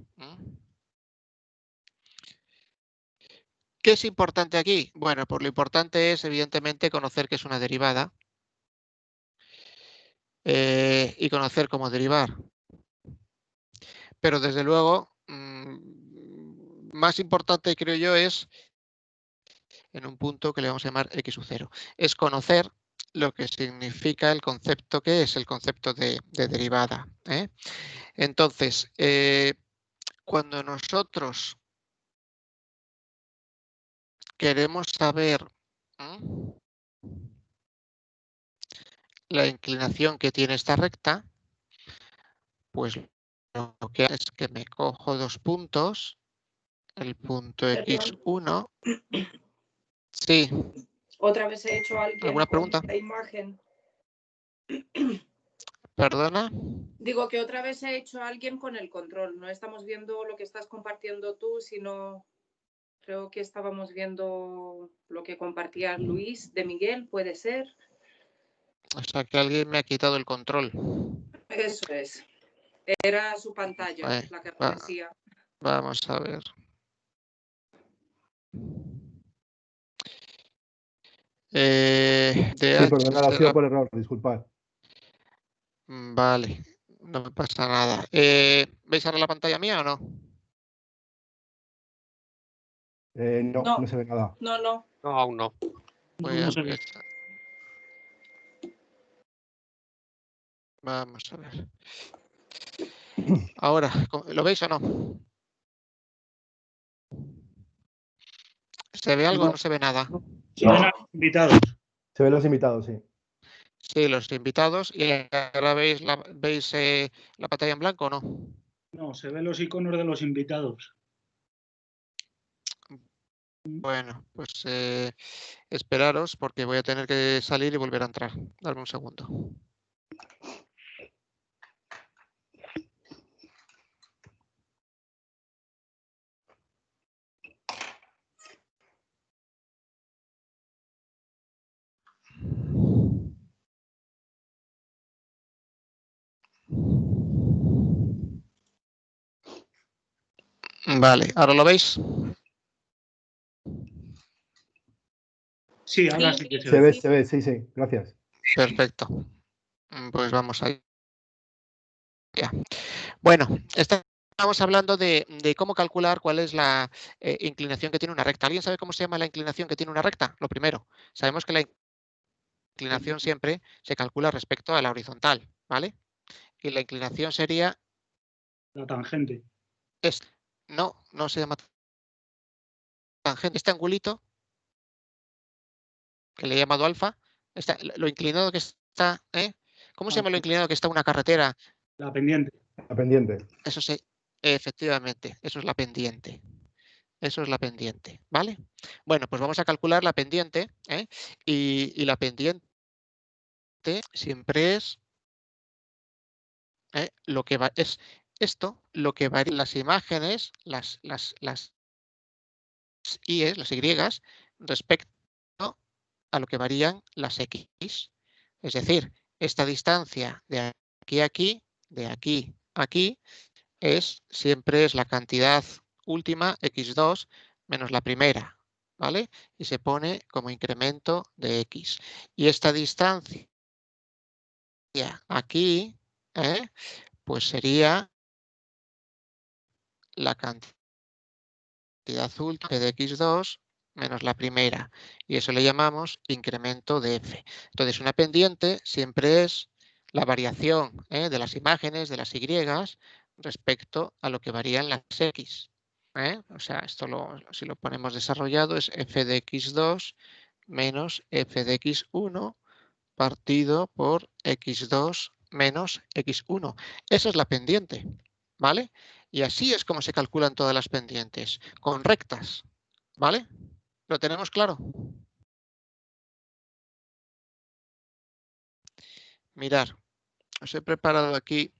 A: ¿Qué es importante aquí? Bueno, pues lo importante es evidentemente conocer qué es una derivada y conocer cómo derivar. Pero desde luego, más importante creo yo es en un punto que le vamos a llamar x sub 0. Es conocer lo que significa el concepto que es el concepto de derivada. Entonces, cuando nosotros queremos saber la inclinación que tiene esta recta, pues lo que hago es que me cojo dos puntos, el punto x1. Sí.
D: Otra vez he hecho alguien
A: ¿Alguna pregunta?
D: con la imagen.
A: ¿Perdona?
D: Digo que otra vez he hecho alguien con el control. No estamos viendo lo que estás compartiendo tú, sino creo que estábamos viendo lo que compartía Luis de Miguel, ¿puede ser?
A: O sea, que alguien me ha quitado el control.
D: Eso es. Era su pantalla la que aparecía.
A: Vamos a ver.
E: Sí, perdonad, ha sido por error, disculpad.
A: Vale, no me pasa nada. ¿Veis ahora la pantalla mía o no?
E: No se ve nada.
D: No.
B: No, aún no.
A: No se ve. Vamos a ver. Ahora, ¿lo veis o no? ¿Se ve algo o no se ve nada?
C: Se ven a los invitados.
E: Se ven los invitados, sí.
A: Sí, los invitados. ¿Y ahora veis la pantalla en blanco o no?
C: No, se ven los iconos de los invitados.
A: Bueno, pues esperaros porque voy a tener que salir y volver a entrar. Dame un segundo. Vale, ¿ahora lo veis?
C: Sí, ahora sí que se ve.
E: Se ve, sí, gracias.
A: Perfecto. Pues vamos ahí. Ya. Bueno, estamos hablando de cómo calcular cuál es la inclinación que tiene una recta. ¿Alguien sabe cómo se llama la inclinación que tiene una recta? Lo primero, sabemos que la inclinación siempre se calcula respecto a la horizontal, ¿vale? Y la inclinación sería...
C: La tangente.
A: No se llama tangente. Este angulito, que le he llamado alfa, lo inclinado que está... ¿Cómo se llama lo inclinado que está una carretera?
C: La pendiente.
E: La pendiente.
A: Eso sí, efectivamente, eso es la pendiente. Eso es la pendiente, ¿vale? Bueno, pues vamos a calcular la pendiente, y la pendiente siempre es lo que va, es esto, lo que varía las imágenes, las I's, las Y, respecto a lo que varían las X. Es decir, esta distancia de aquí a aquí, de aquí a aquí, siempre es la cantidad última, x2, menos la primera, ¿vale? Y se pone como incremento de x. Y esta distancia aquí, pues sería la cantidad última de x2 menos la primera. Y eso le llamamos incremento de f. Entonces, una pendiente siempre es la variación de las imágenes, de las y, respecto a lo que varían las x. O sea, esto si lo ponemos desarrollado es f de x2 menos f de x1 partido por x2 menos x1. Esa es la pendiente, ¿vale? Y así es como se calculan todas las pendientes, con rectas, ¿vale? ¿Lo tenemos claro? Mirad, os he preparado aquí,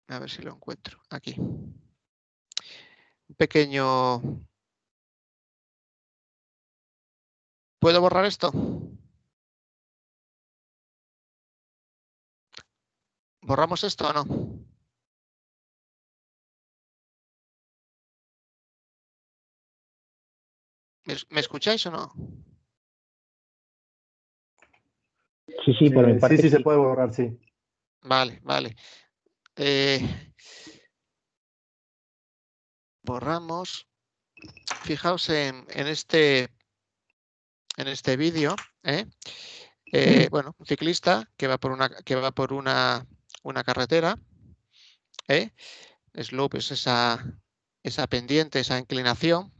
A: a ver si lo encuentro, aquí. Un pequeño... ¿Puedo borrar esto? ¿Borramos esto o no? ¿Me escucháis o no?
F: Sí, por mi parte.
E: Sí, se puede borrar, sí.
A: Vale, vale. Borramos. Fijaos en este vídeo, bueno, un ciclista que va por una carretera, slope es esa pendiente, esa inclinación,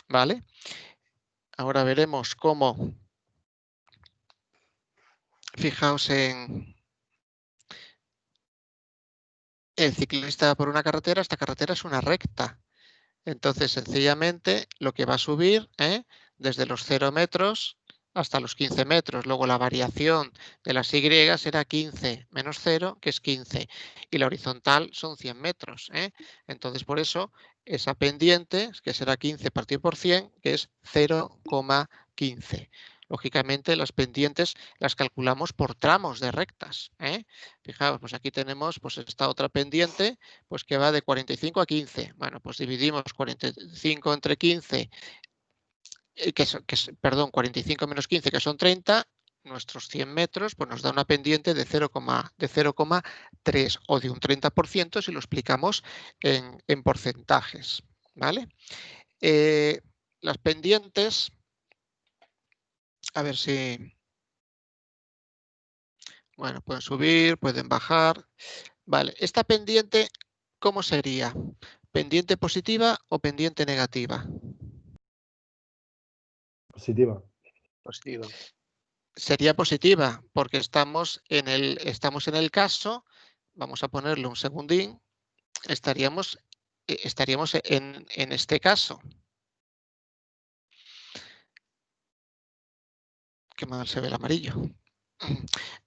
A: ¿vale? Ahora veremos cómo, fijaos en el ciclista por una carretera, esta carretera es una recta. Entonces, sencillamente, lo que va a subir desde los 0 metros hasta los 15 metros. Luego, la variación de las Y será 15 menos 0, que es 15. Y la horizontal son 100 metros. Entonces, por eso, esa pendiente, que será 15 partido por 100, que es 0,15. Lógicamente, las pendientes las calculamos por tramos de rectas. Fijaos, pues aquí tenemos pues esta otra pendiente pues que va de 45 a 15. Bueno, pues dividimos 45 entre 15, perdón, 45 menos 15, que son 30, nuestros 100 metros, pues nos da una pendiente de 0,3 o de un 30% si lo explicamos en porcentajes, ¿vale? Las pendientes, a ver si... Bueno, pueden subir, pueden bajar. Vale, esta pendiente, ¿cómo sería? ¿Pendiente positiva o pendiente negativa?
E: Positiva.
B: Positiva.
A: Sería positiva porque estamos en el caso, vamos a ponerle un segundín, estaríamos en este caso. Qué mal se ve el amarillo.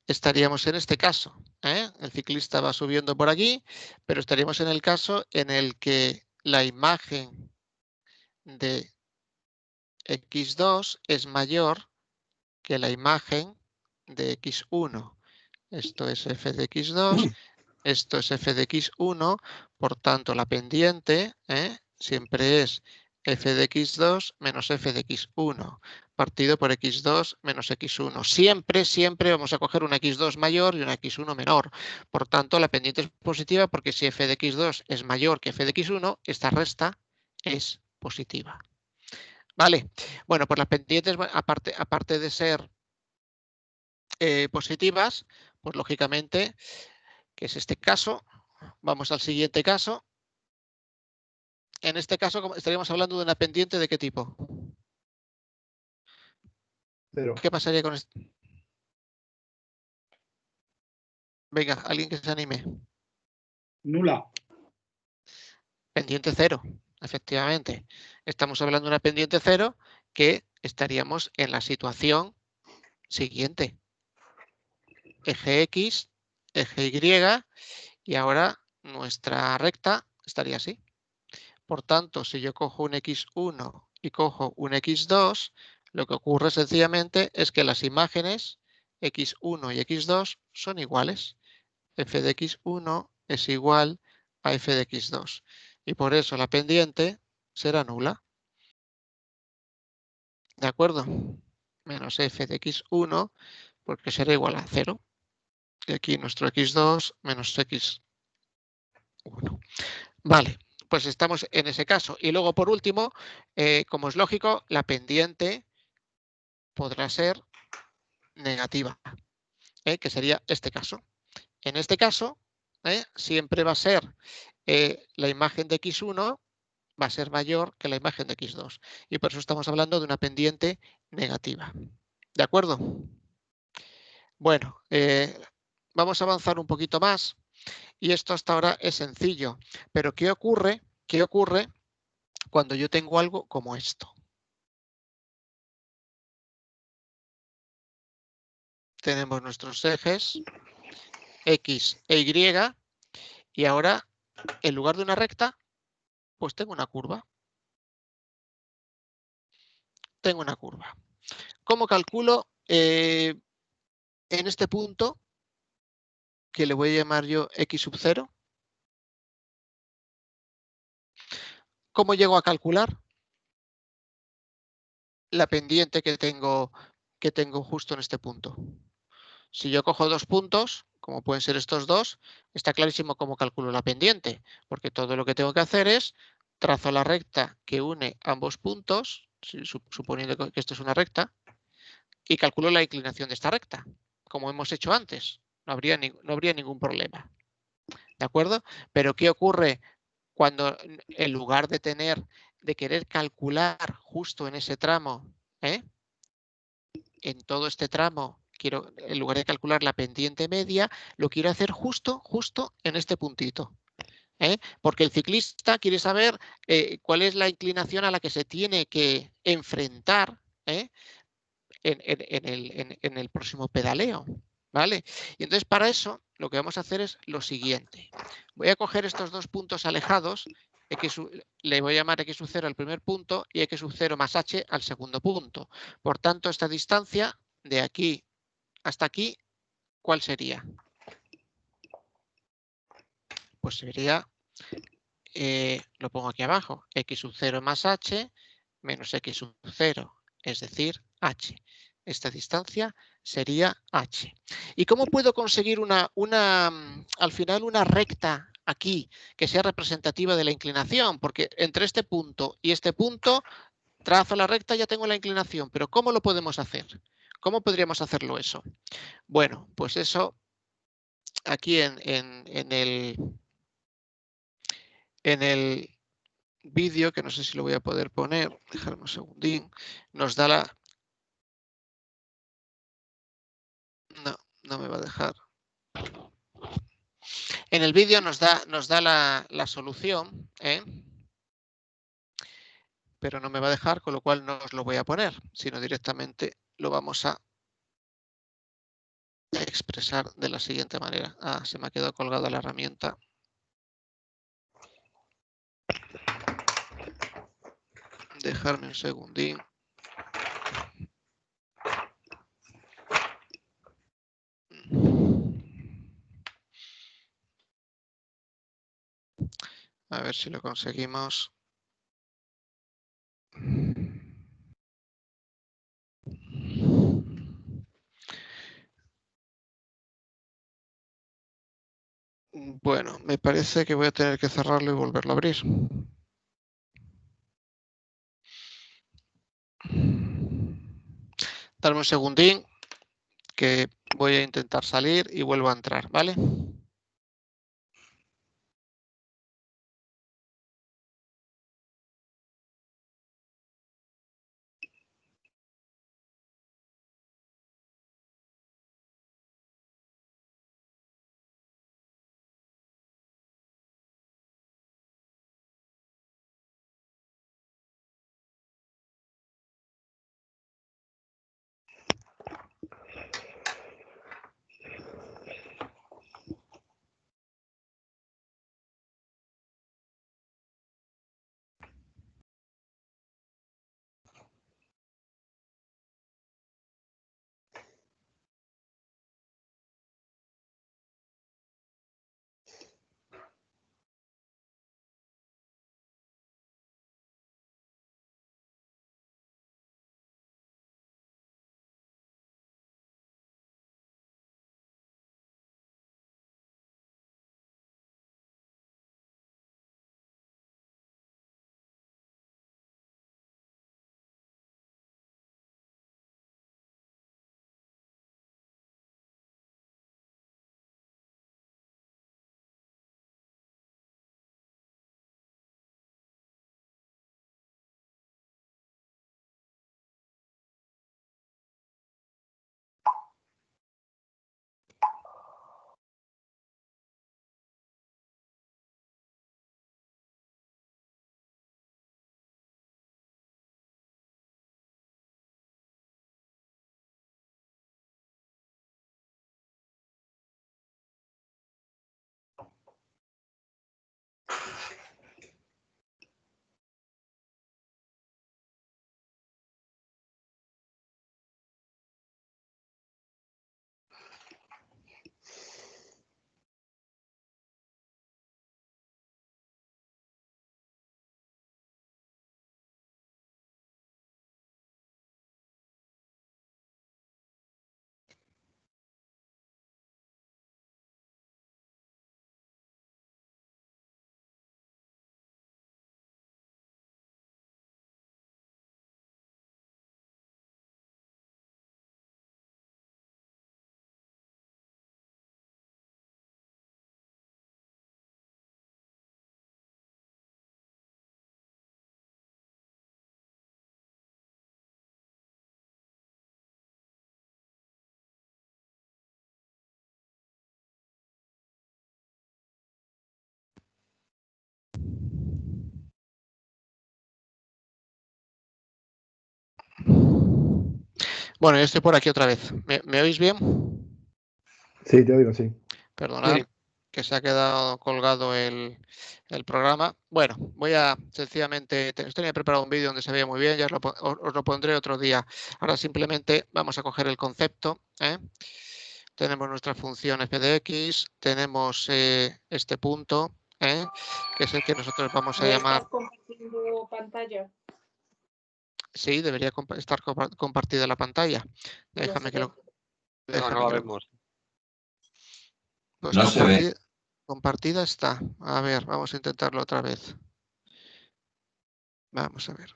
A: Estaríamos en este caso. El ciclista va subiendo por aquí, pero estaríamos en el caso en el que la imagen de X2 es mayor que la imagen de X1. Esto es f de X2, esto es f de X1, por tanto la pendiente siempre es f de X2 menos f de X1, partido por X2 menos X1. Siempre vamos a coger una X2 mayor y una X1 menor. Por tanto, la pendiente es positiva porque si f de X2 es mayor que f de X1, esta resta es positiva. Vale, bueno, pues las pendientes, aparte de ser positivas, pues lógicamente, que es este caso, vamos al siguiente caso. En este caso estaríamos hablando de una pendiente de qué tipo.
E: Cero.
A: ¿Qué pasaría con esto? Venga, alguien que se anime.
C: Nula.
A: Pendiente cero, efectivamente. Estamos hablando de una pendiente cero que estaríamos en la situación siguiente. Eje X, eje Y, y ahora nuestra recta estaría así. Por tanto, si yo cojo un X1 y cojo un X2, lo que ocurre sencillamente es que las imágenes X1 y X2 son iguales. F de X1 es igual a F de X2. Y por eso la pendiente será nula. ¿De acuerdo? Menos F de X1 porque será igual a 0. Y aquí nuestro X2 menos X1. Vale, pues estamos en ese caso. Y luego, por último, como es lógico, la pendiente podrá ser negativa, que sería este caso. En este caso, siempre va a ser la imagen de X1 va a ser mayor que la imagen de X2. Y por eso estamos hablando de una pendiente negativa. ¿De acuerdo? Bueno, vamos a avanzar un poquito más. Y esto hasta ahora es sencillo. Pero ¿qué ocurre? ¿Qué ocurre cuando yo tengo algo como esto? Tenemos nuestros ejes X e Y y ahora en lugar de una recta, pues tengo una curva. Tengo una curva. ¿Cómo calculo en este punto, que le voy a llamar yo X sub 0? ¿Cómo llego a calcular la pendiente que tengo justo en este punto? Si yo cojo dos puntos, como pueden ser estos dos, está clarísimo cómo calculo la pendiente, porque todo lo que tengo que hacer es trazo la recta que une ambos puntos, suponiendo que esto es una recta, y calculo la inclinación de esta recta, como hemos hecho antes. No habría ningún problema. ¿De acuerdo? Pero ¿qué ocurre cuando en lugar de querer calcular justo en ese tramo, en todo este tramo, en lugar de calcular la pendiente media, lo quiero hacer justo en este puntito? Porque el ciclista quiere saber cuál es la inclinación a la que se tiene que enfrentar en el próximo pedaleo. ¿Vale? Y entonces para eso lo que vamos a hacer es lo siguiente. Voy a coger estos dos puntos alejados, le voy a llamar X sub 0 al primer punto y X sub 0 más H al segundo punto. Por tanto, esta distancia de aquí hasta aquí, ¿cuál sería? Pues sería, lo pongo aquí abajo, X sub 0 más H menos X sub 0, es decir, H. Esta distancia sería H. ¿Y cómo puedo conseguir al final una recta aquí que sea representativa de la inclinación? Porque entre este punto y este punto trazo la recta, ya tengo la inclinación, pero ¿cómo lo podemos hacer? ¿Cómo podríamos hacerlo eso? Bueno, pues eso aquí en el vídeo, que no sé si lo voy a poder poner, dejarme un segundín, nos da la... No me va a dejar. En el vídeo nos da la solución, pero no me va a dejar, con lo cual no os lo voy a poner, sino directamente lo vamos a expresar de la siguiente manera. Se me ha quedado colgada la herramienta. Dejarme un segundín. A ver si lo conseguimos. Bueno, me parece que voy a tener que cerrarlo y volverlo a abrir. Darme un segundín, que voy a intentar salir y vuelvo a entrar, ¿vale? Bueno, yo estoy por aquí otra vez. ¿Me oís bien?
E: Sí, te oigo, sí.
A: Perdonad,
B: Sí.
A: que se ha quedado colgado el programa. Bueno, voy a sencillamente, tenía preparado un vídeo donde se veía muy bien, ya os lo pondré otro día. Ahora simplemente vamos a coger el concepto. Tenemos nuestra función f de x, tenemos este punto, que es el que nosotros vamos a
D: ¿No
A: llamar.
D: estás compartiendo pantalla?
A: Sí, debería estar compartida la pantalla. Déjame que lo...
B: No, no la vemos.
A: Pues
G: No se ve.
A: compartida está. A ver, vamos a intentarlo otra vez. Vamos a ver.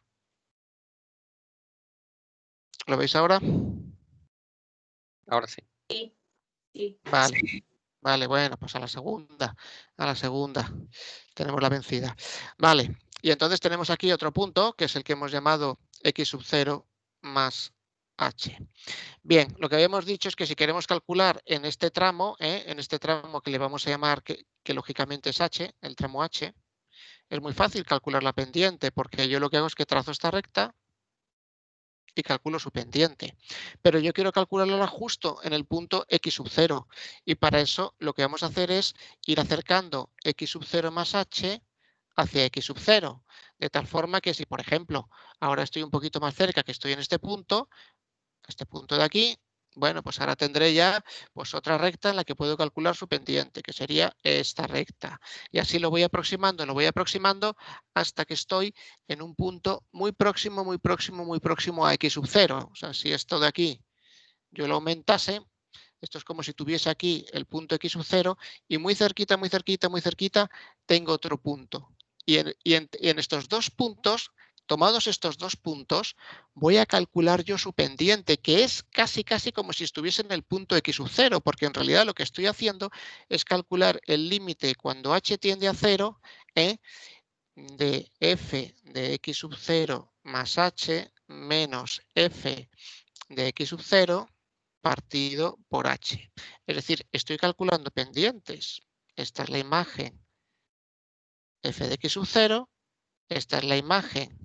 A: ¿Lo veis ahora?
B: Ahora sí.
D: Sí.
A: Vale. Vale, bueno, pues a la segunda. A la segunda. Tenemos la vencida. Vale. Y entonces tenemos aquí otro punto, que es el que hemos llamado x sub 0 más h. Bien, lo que habíamos dicho es que si queremos calcular en este tramo que le vamos a llamar, que lógicamente es h, el tramo h, es muy fácil calcular la pendiente, porque yo lo que hago es que trazo esta recta y calculo su pendiente. Pero yo quiero calcularla justo en el punto x sub 0. Y para eso lo que vamos a hacer es ir acercando x sub 0 más h hacia x sub 0. De tal forma que si, por ejemplo, ahora estoy un poquito más cerca, que estoy en este punto de aquí, bueno, pues ahora tendré ya pues otra recta en la que puedo calcular su pendiente, que sería esta recta. Y así lo voy aproximando hasta que estoy en un punto muy próximo a x sub 0. O sea, si esto de aquí yo lo aumentase, esto es como si tuviese aquí el punto x sub 0 y muy cerquita tengo otro punto. Y en estos dos puntos, tomados estos dos puntos, voy a calcular yo su pendiente, que es casi como si estuviese en el punto x sub 0, porque en realidad lo que estoy haciendo es calcular el límite cuando h tiende a 0 de f de x sub 0 más h menos f de x sub 0 partido por h. Es decir, estoy calculando pendientes. Esta es la imagen f de x sub 0. Esta es la imagen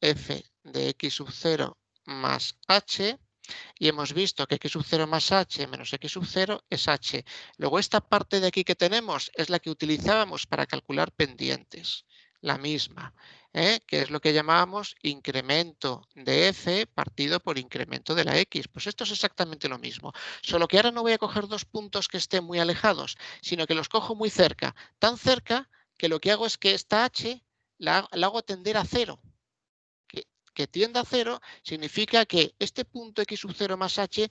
A: f de x sub 0 más h. Y hemos visto que x sub 0 más h menos x sub 0 es h. Luego esta parte de aquí que tenemos es la que utilizábamos para calcular pendientes. La misma, que es lo que llamábamos incremento de f partido por incremento de la x. Pues esto es exactamente lo mismo. Solo que ahora no voy a coger dos puntos que estén muy alejados, sino que los cojo muy cerca. Tan cerca que lo que hago es que esta h la hago tender a 0. Que tienda a 0 significa que este punto x sub 0 más h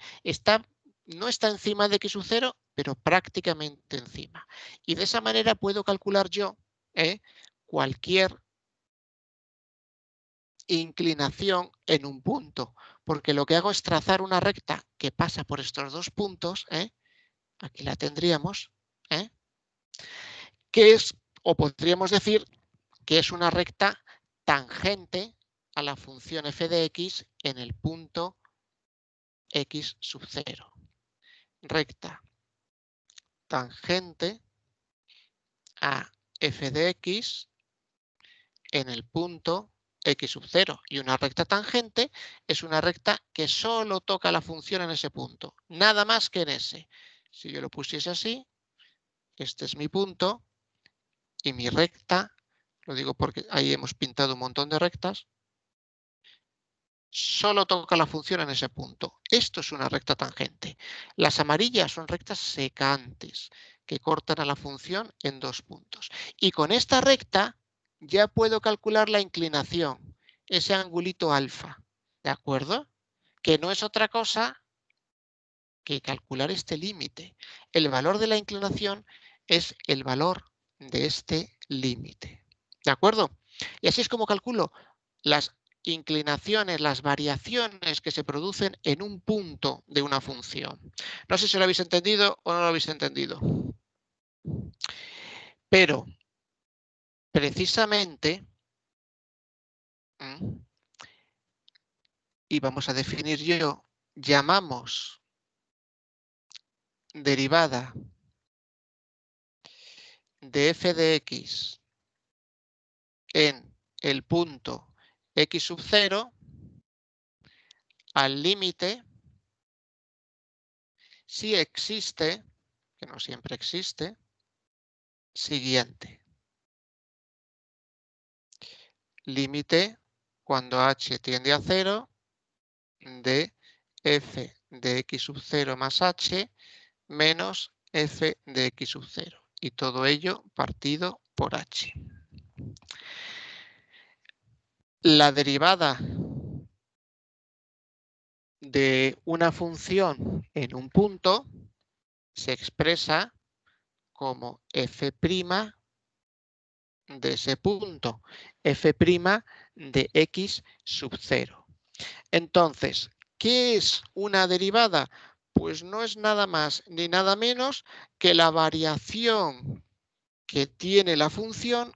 A: no está encima de x sub 0, pero prácticamente encima. Y de esa manera puedo calcular yo cualquier inclinación en un punto, porque lo que hago es trazar una recta que pasa por estos dos puntos, aquí la tendríamos, que es, o podríamos decir, que es una recta tangente a la función f de x en el punto x sub 0. Recta tangente a f de x en el punto x sub 0. Y una recta tangente es una recta que solo toca la función en ese punto, nada más que en ese. Si yo lo pusiese así, este es mi punto y mi recta, lo digo porque ahí hemos pintado un montón de rectas, solo toca la función en ese punto. Esto es una recta tangente. Las amarillas son rectas secantes que cortan a la función en dos puntos. Y con esta recta ya puedo calcular la inclinación, ese angulito alfa, ¿de acuerdo? Que no es otra cosa que calcular este límite. El valor de la inclinación es el valor de este límite, ¿de acuerdo? Y así es como calculo las inclinaciones, las variaciones que se producen en un punto de una función. No sé si lo habéis entendido o no lo habéis entendido. Pero, precisamente, y vamos a definir yo, llamamos derivada de f de x en el punto x sub 0 al límite si existe, que no siempre existe, siguiente. Límite cuando h tiende a 0 de f de x sub 0 más h menos f de x sub 0. Y todo ello partido por h. La derivada de una función en un punto se expresa como f' de ese punto, f' de x sub 0. Entonces, ¿qué es una derivada? Pues no es nada más ni nada menos que la variación que tiene la función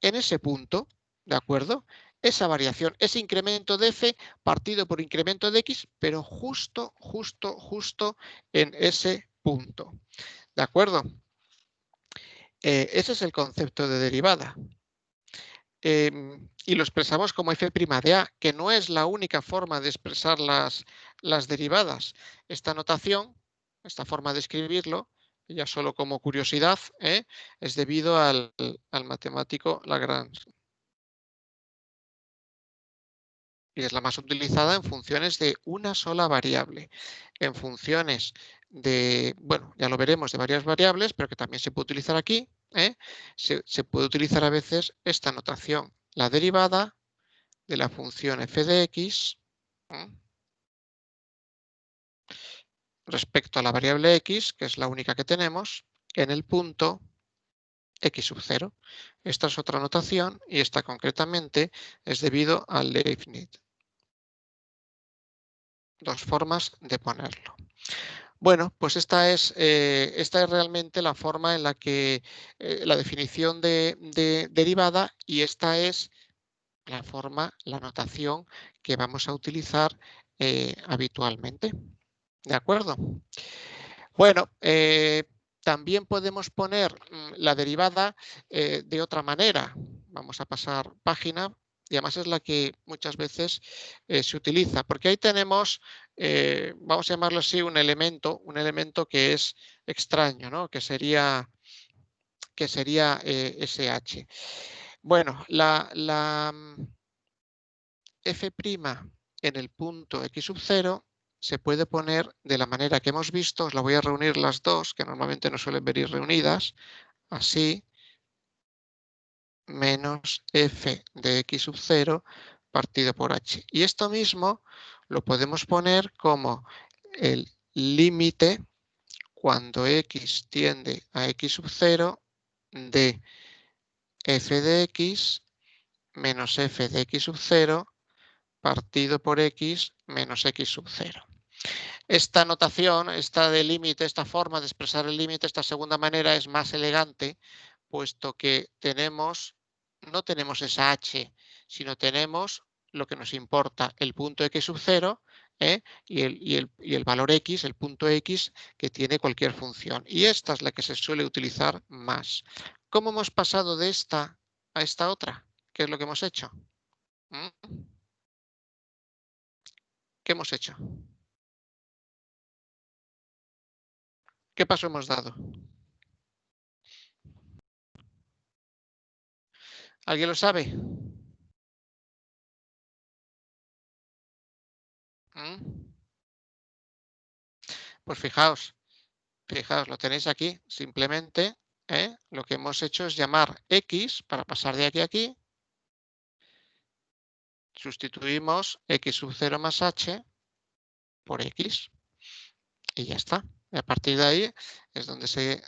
A: en ese punto, ¿de acuerdo? Esa variación, ese incremento de f partido por incremento de x, pero justo en ese punto, ¿de acuerdo? Ese es el concepto de derivada. Y lo expresamos como f' de a, que no es la única forma de expresar las derivadas. Esta notación, esta forma de escribirlo, ya solo como curiosidad, es debido al matemático Lagrange. Y es la más utilizada en funciones de una sola variable. En funciones de, bueno, ya lo veremos, de varias variables, pero que también se puede utilizar aquí, se puede utilizar a veces esta notación, la derivada de la función f de x respecto a la variable x, que es la única que tenemos, en el punto x sub 0. Esta es otra notación y esta concretamente es debido al Leibniz. Dos formas de ponerlo. Bueno, pues esta es realmente la forma en la que la definición de derivada, y esta es la forma, la notación que vamos a utilizar habitualmente. ¿De acuerdo? Bueno, también podemos poner la derivada de otra manera. Vamos a pasar página. Y además es la que muchas veces se utiliza, porque ahí tenemos, vamos a llamarlo así, un elemento que es extraño, ¿no? que sería SH. Bueno, la f' en el punto x sub 0 se puede poner de la manera que hemos visto. Os la voy a reunir las dos, que normalmente no suelen venir reunidas, así, menos f de x sub 0 partido por h. Y esto mismo lo podemos poner como el límite cuando x tiende a x sub 0 de f de x menos f de x sub 0 partido por x menos x sub 0. Esta notación, esta de límite, esta forma de expresar el límite, esta segunda manera es más elegante, puesto que no tenemos esa h, sino tenemos lo que nos importa, el punto x sub 0 y el valor x, el punto x que tiene cualquier función. Y esta es la que se suele utilizar más. ¿Cómo hemos pasado de esta a esta otra? ¿Qué es lo que hemos hecho? ¿Qué hemos hecho? ¿Qué paso hemos dado? ¿Alguien lo sabe? Pues fijaos, lo tenéis aquí. Simplemente lo que hemos hecho es llamar x para pasar de aquí a aquí. Sustituimos x sub 0 más h por x. Y ya está. Y a partir de ahí es donde se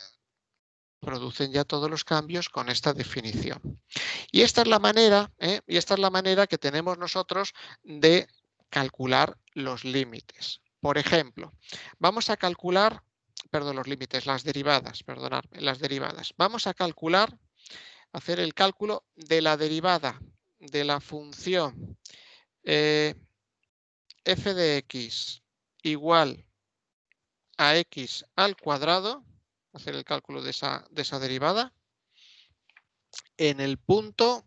A: producen ya todos los cambios con esta definición. Y esta es la manera, que tenemos nosotros de calcular los límites. Por ejemplo, vamos a calcular, los límites, las derivadas, las derivadas. Vamos a hacer el cálculo de la derivada de la función f de x igual a x al cuadrado, hacer el cálculo de esa derivada en el punto,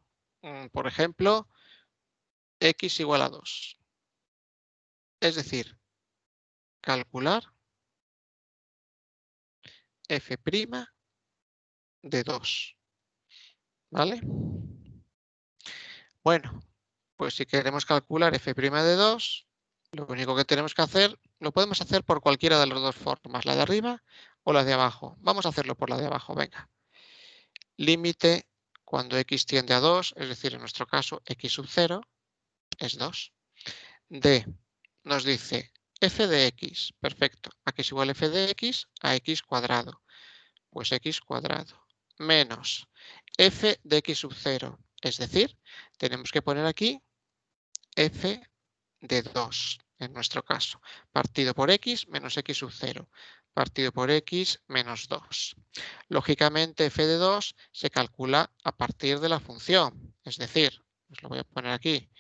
A: por ejemplo, x igual a 2. Es decir, calcular f' de 2. ¿Vale? Bueno, pues si queremos calcular f' de 2, lo único que tenemos que hacer, lo podemos hacer por cualquiera de las dos formas, la de arriba o la de abajo. Vamos a hacerlo por la de abajo, venga. Límite cuando x tiende a 2, es decir, en nuestro caso x sub 0 es 2. D nos dice f de x, perfecto, a que es igual f de x a x cuadrado, pues x cuadrado, menos f de x sub 0, es decir, tenemos que poner aquí f de 2, en nuestro caso, partido por x menos x sub 0, partido por x menos 2. Lógicamente, f de 2 se calcula a partir de la función, es decir, os lo voy a poner aquí,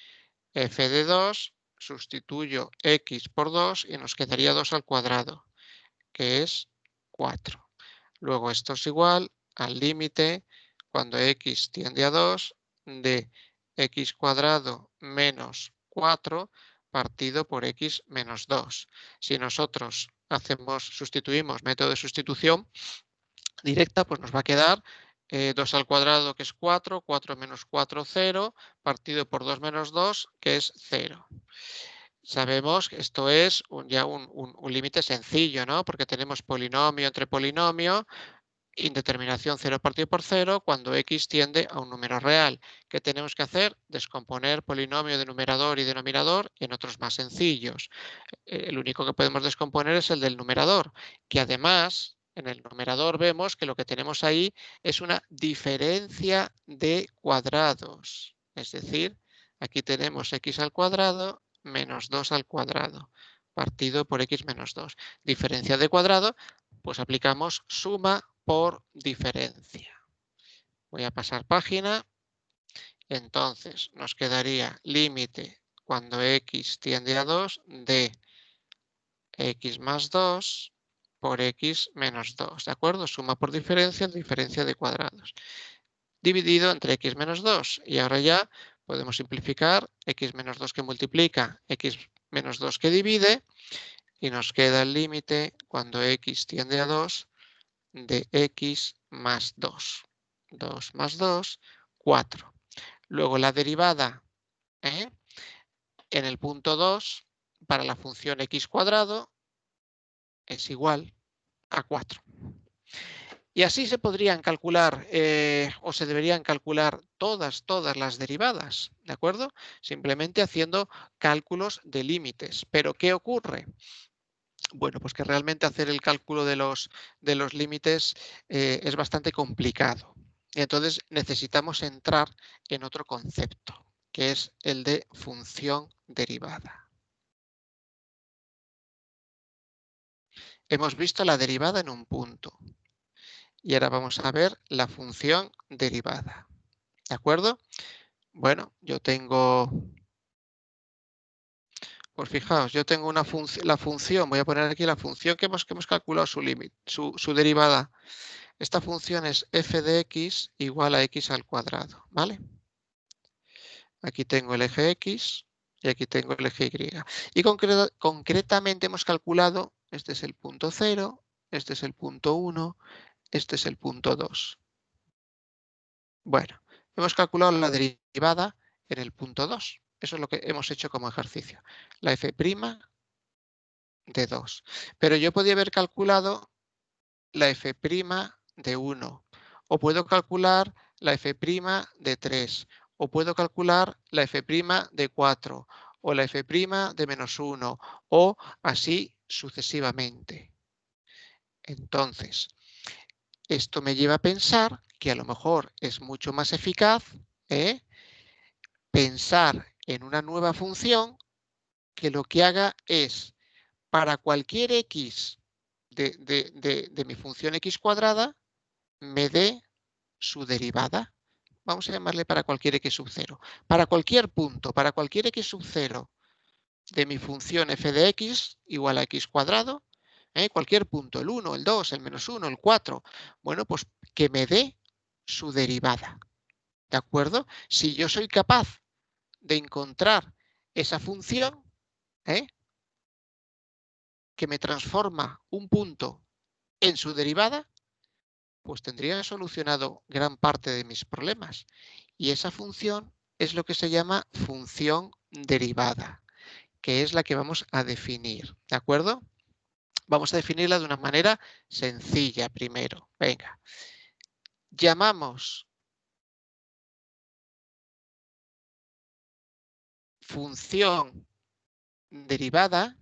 A: f de 2, sustituyo x por 2 y nos quedaría 2 al cuadrado, que es 4. Luego esto es igual al límite cuando x tiende a 2 de x cuadrado menos 4 partido por x menos 2. Si nosotros sustituimos método de sustitución directa, pues nos va a quedar 2 al cuadrado, que es 4, 4 menos 4, 0, partido por 2 menos 2, que es 0. Sabemos que esto es ya un límite sencillo, ¿no? Porque tenemos polinomio entre polinomio, indeterminación 0 partido por 0 cuando x tiende a un número real. ¿Qué tenemos que hacer? Descomponer polinomio de numerador y denominador en otros más sencillos. El único que podemos descomponer es el del numerador, que además en el numerador vemos que lo que tenemos ahí es una diferencia de cuadrados. Es decir, aquí tenemos x al cuadrado menos 2 al cuadrado partido por x menos 2. Diferencia de cuadrado, pues aplicamos suma por diferencia. Voy a pasar página. Entonces nos quedaría límite cuando x tiende a 2 de x más 2 por x menos 2, ¿de acuerdo? Suma por diferencia de cuadrados. Dividido entre x menos 2. Y ahora ya podemos simplificar x menos 2 que multiplica, x menos 2 que divide. Y nos queda el límite cuando x tiende a 2 de x más 2. 2 más 2, 4. Luego la derivada en el punto 2 para la función x cuadrado es igual a 4. Y así se podrían calcular o se deberían calcular todas las derivadas, ¿de acuerdo? Simplemente haciendo cálculos de límites. ¿Pero qué ocurre? Bueno, pues que realmente hacer el cálculo de los límites es bastante complicado. Y entonces necesitamos entrar en otro concepto, que es el de función derivada. Hemos visto la derivada en un punto. Y ahora vamos a ver la función derivada. ¿De acuerdo? Bueno, yo tengo... Pues fijaos, yo tengo la función, voy a poner aquí la función que hemos calculado su límite, su derivada. Esta función es f de x igual a x al cuadrado, ¿vale? Aquí tengo el eje x y aquí tengo el eje y. Y concretamente hemos calculado, este es el punto 0, este es el punto 1, este es el punto 2. Bueno, hemos calculado la derivada en el punto 2. Eso es lo que hemos hecho como ejercicio. La f' de 2. Pero yo podía haber calculado la f' de 1. O puedo calcular la f' de 3. O puedo calcular la f' de 4. O la f' de menos 1. O así sucesivamente. Entonces, esto me lleva a pensar que a lo mejor es mucho más eficaz pensar en una nueva función que lo que haga es, para cualquier x de mi función x cuadrada, me dé su derivada. Vamos a llamarle para cualquier x sub 0. Para cualquier punto, para cualquier x sub 0 de mi función f de x igual a x cuadrado, cualquier punto, el 1, el 2, el menos 1, el 4, bueno, pues que me dé su derivada. ¿De acuerdo? Si yo soy capaz de encontrar esa función, que me transforma un punto en su derivada, pues tendría solucionado gran parte de mis problemas. Y esa función es lo que se llama función derivada, que es la que vamos a definir, ¿de acuerdo? Vamos a definirla de una manera sencilla primero. Venga. Llamamos función derivada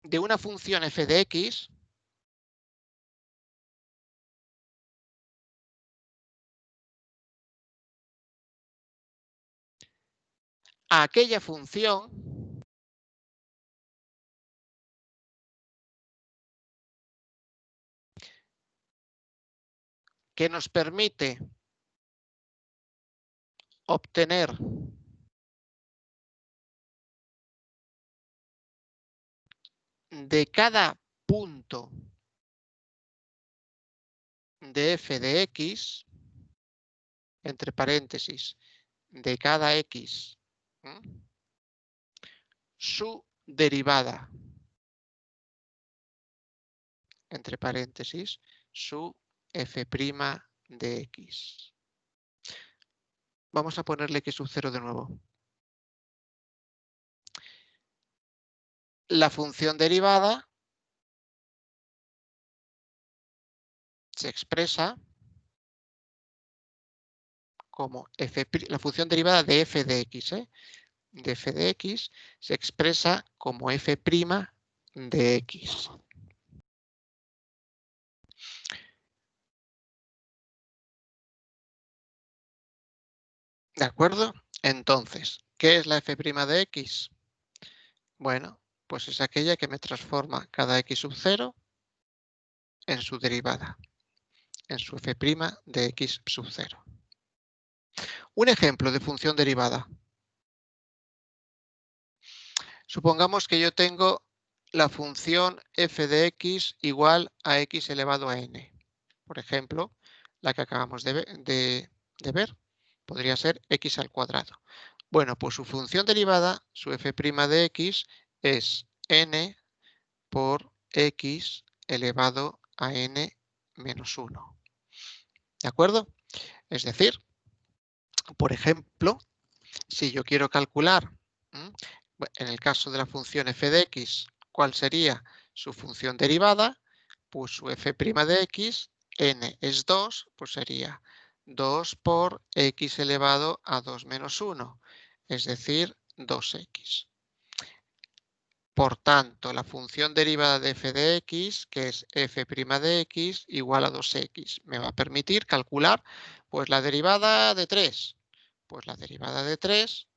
A: de una función f de x a aquella función que nos permite obtener de cada punto de f de x, entre paréntesis, de cada x, su derivada, entre paréntesis, su f' de x. Vamos a ponerle x sub 0 de nuevo. La función derivada se expresa como la función derivada de f de x, de f de x se expresa como f' de x. ¿De acuerdo? Entonces, ¿qué es la f' de x? Bueno, pues es aquella que me transforma cada x sub 0 en su derivada, en su f' de x sub 0. Un ejemplo de función derivada. Supongamos que yo tengo la función f de x igual a x elevado a n. Por ejemplo, la que acabamos de ver. Podría ser x al cuadrado. Bueno, pues su función derivada, su f' de x, es n por x elevado a n menos 1. ¿De acuerdo? Es decir, por ejemplo, si yo quiero calcular, en el caso de la función f de x, cuál sería su función derivada, pues su f' de x, n es 2, pues sería 2 por x elevado a 2 menos 1, es decir, 2x. Por tanto, la función derivada de f de x, que es f' de x, igual a 2x. Me va a permitir calcular pues la derivada de 3. Pues la derivada de 3,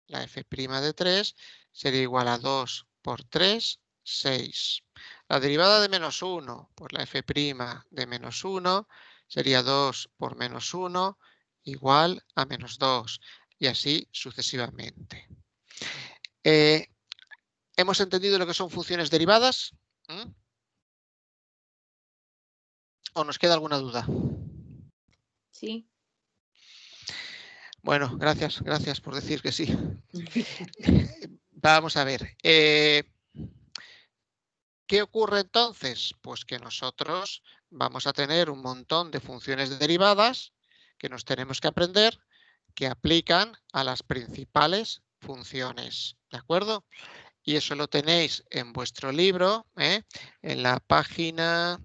A: la f' de 3, sería igual a 2 por 3, 6. La derivada de menos 1, pues la f' de menos 1 sería 2 por menos 1 igual a menos 2 y así sucesivamente. ¿Hemos entendido lo que son funciones derivadas? ¿O nos queda alguna duda?
D: Sí.
A: Bueno, gracias por decir que sí. Vamos a ver. ¿Qué ocurre entonces? Pues que nosotros vamos a tener un montón de funciones derivadas que nos tenemos que aprender que aplican a las principales funciones. ¿De acuerdo? Y eso lo tenéis en vuestro libro, en la página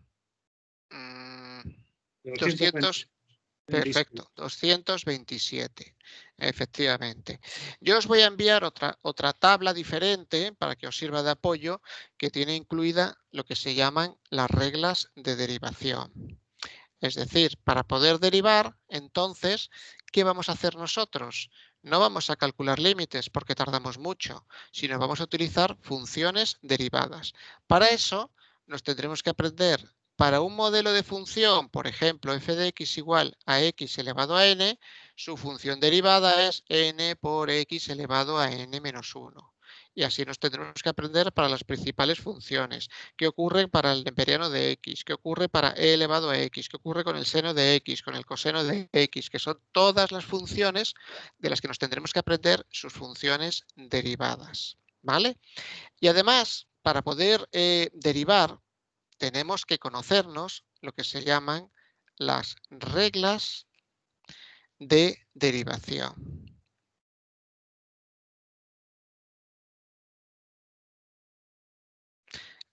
A: 200. Perfecto, 227, efectivamente. Yo os voy a enviar otra tabla diferente para que os sirva de apoyo que tiene incluida lo que se llaman las reglas de derivación. Es decir, para poder derivar, entonces, ¿qué vamos a hacer nosotros? No vamos a calcular límites porque tardamos mucho, sino vamos a utilizar funciones derivadas. Para eso, nos tendremos que aprender, para un modelo de función, por ejemplo, f de x igual a x elevado a n, su función derivada es n por x elevado a n menos 1. Y así nos tendremos que aprender para las principales funciones. ¿Qué ocurre para el neperiano de x? ¿Qué ocurre para e elevado a x? ¿Qué ocurre con el seno de x? ¿Con el coseno de x? Que son todas las funciones de las que nos tendremos que aprender sus funciones derivadas. ¿Vale? Y además, para poder derivar, tenemos que conocernos lo que se llaman las reglas de derivación.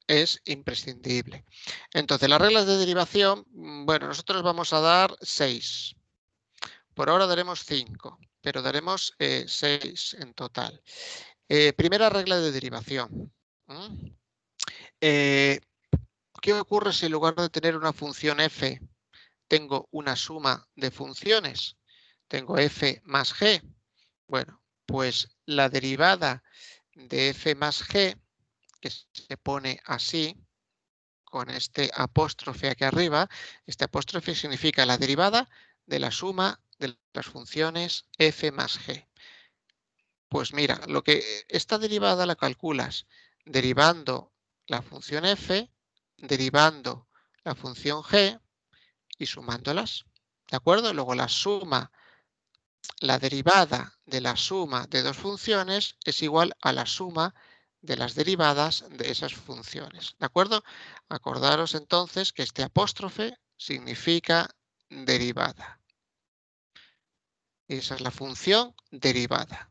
A: Es imprescindible. Entonces, las reglas de derivación, bueno, nosotros vamos a dar 6. Por ahora daremos 5, pero daremos 6 en total. Primera regla de derivación. ¿Qué ocurre si en lugar de tener una función f, tengo una suma de funciones? Tengo f más g. Bueno, pues la derivada de f más g, que se pone así, con este apóstrofe aquí arriba, este apóstrofe significa la derivada de la suma de las funciones f más g. Pues mira, esta derivada la calculas derivando la función f, derivando la función g y sumándolas. ¿De acuerdo? Luego la derivada de la suma de dos funciones es igual a la suma de las derivadas de esas funciones. ¿De acuerdo? Acordaros entonces que este apóstrofe significa derivada. Esa es la función derivada.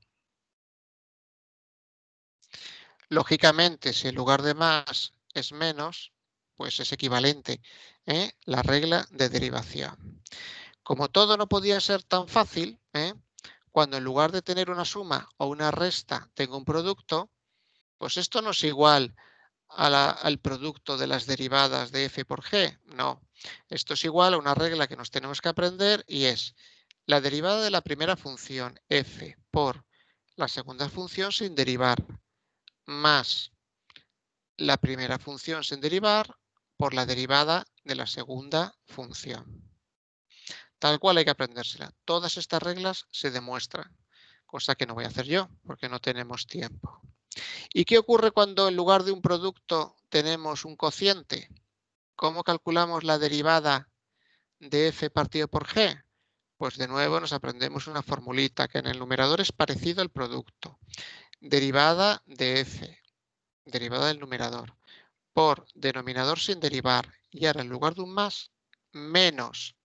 A: Lógicamente, si en lugar de más es menos, pues es equivalente, la regla de derivación. Como todo no podía ser tan fácil, cuando en lugar de tener una suma o una resta tengo un producto, pues esto no es igual al producto de las derivadas de f por g. No, esto es igual a una regla que nos tenemos que aprender y es la derivada de la primera función f por la segunda función sin derivar más la primera función sin derivar por la derivada de la segunda función. Tal cual hay que aprendérsela. Todas estas reglas se demuestran, cosa que no voy a hacer yo porque no tenemos tiempo. ¿Y qué ocurre cuando en lugar de un producto tenemos un cociente? ¿Cómo calculamos la derivada de f partido por g? Pues de nuevo nos aprendemos una formulita que en el numerador es parecido al producto. Derivada de f, derivada del numerador, por denominador sin derivar y ahora en lugar de un más, menos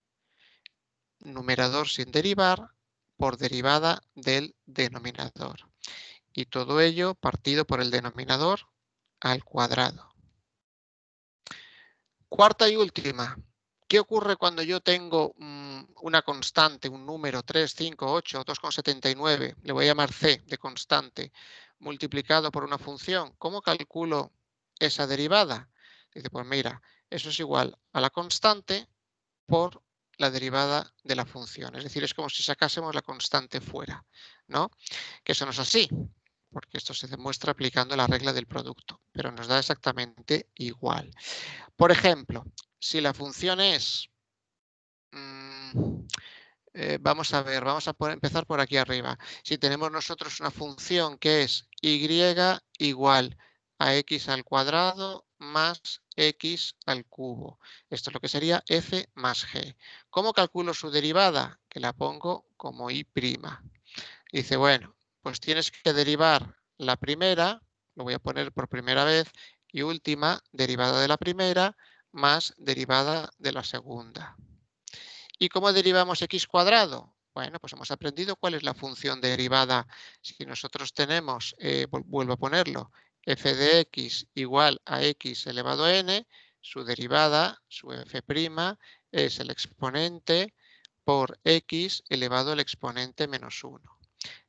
A: numerador sin derivar por derivada del denominador. Y todo ello partido por el denominador al cuadrado. Cuarta y última. ¿Qué ocurre cuando yo tengo una constante, un número 3, 5, 8, 2,79, le voy a llamar c de constante, multiplicado por una función? ¿Cómo calculo esa derivada? Dice, pues mira, eso es igual a la constante por la derivada de la función. Es decir, es como si sacásemos la constante fuera, ¿no? Que eso no es así, porque esto se demuestra aplicando la regla del producto, pero nos da exactamente igual. Por ejemplo, si la función es, vamos a ver, vamos a empezar por aquí arriba. Si tenemos nosotros una función que es y igual a x al cuadrado más x al cubo. Esto es lo que sería f más g. ¿Cómo calculo su derivada? Que la pongo como y'. Dice, bueno, pues tienes que derivar la primera, lo voy a poner por primera vez, y última, derivada de la primera más derivada de la segunda. ¿Y cómo derivamos x cuadrado? Bueno, pues hemos aprendido cuál es la función derivada. Si nosotros tenemos, vuelvo a ponerlo, f de x igual a x elevado a n, su derivada, su f', es el exponente por x elevado al exponente menos 1.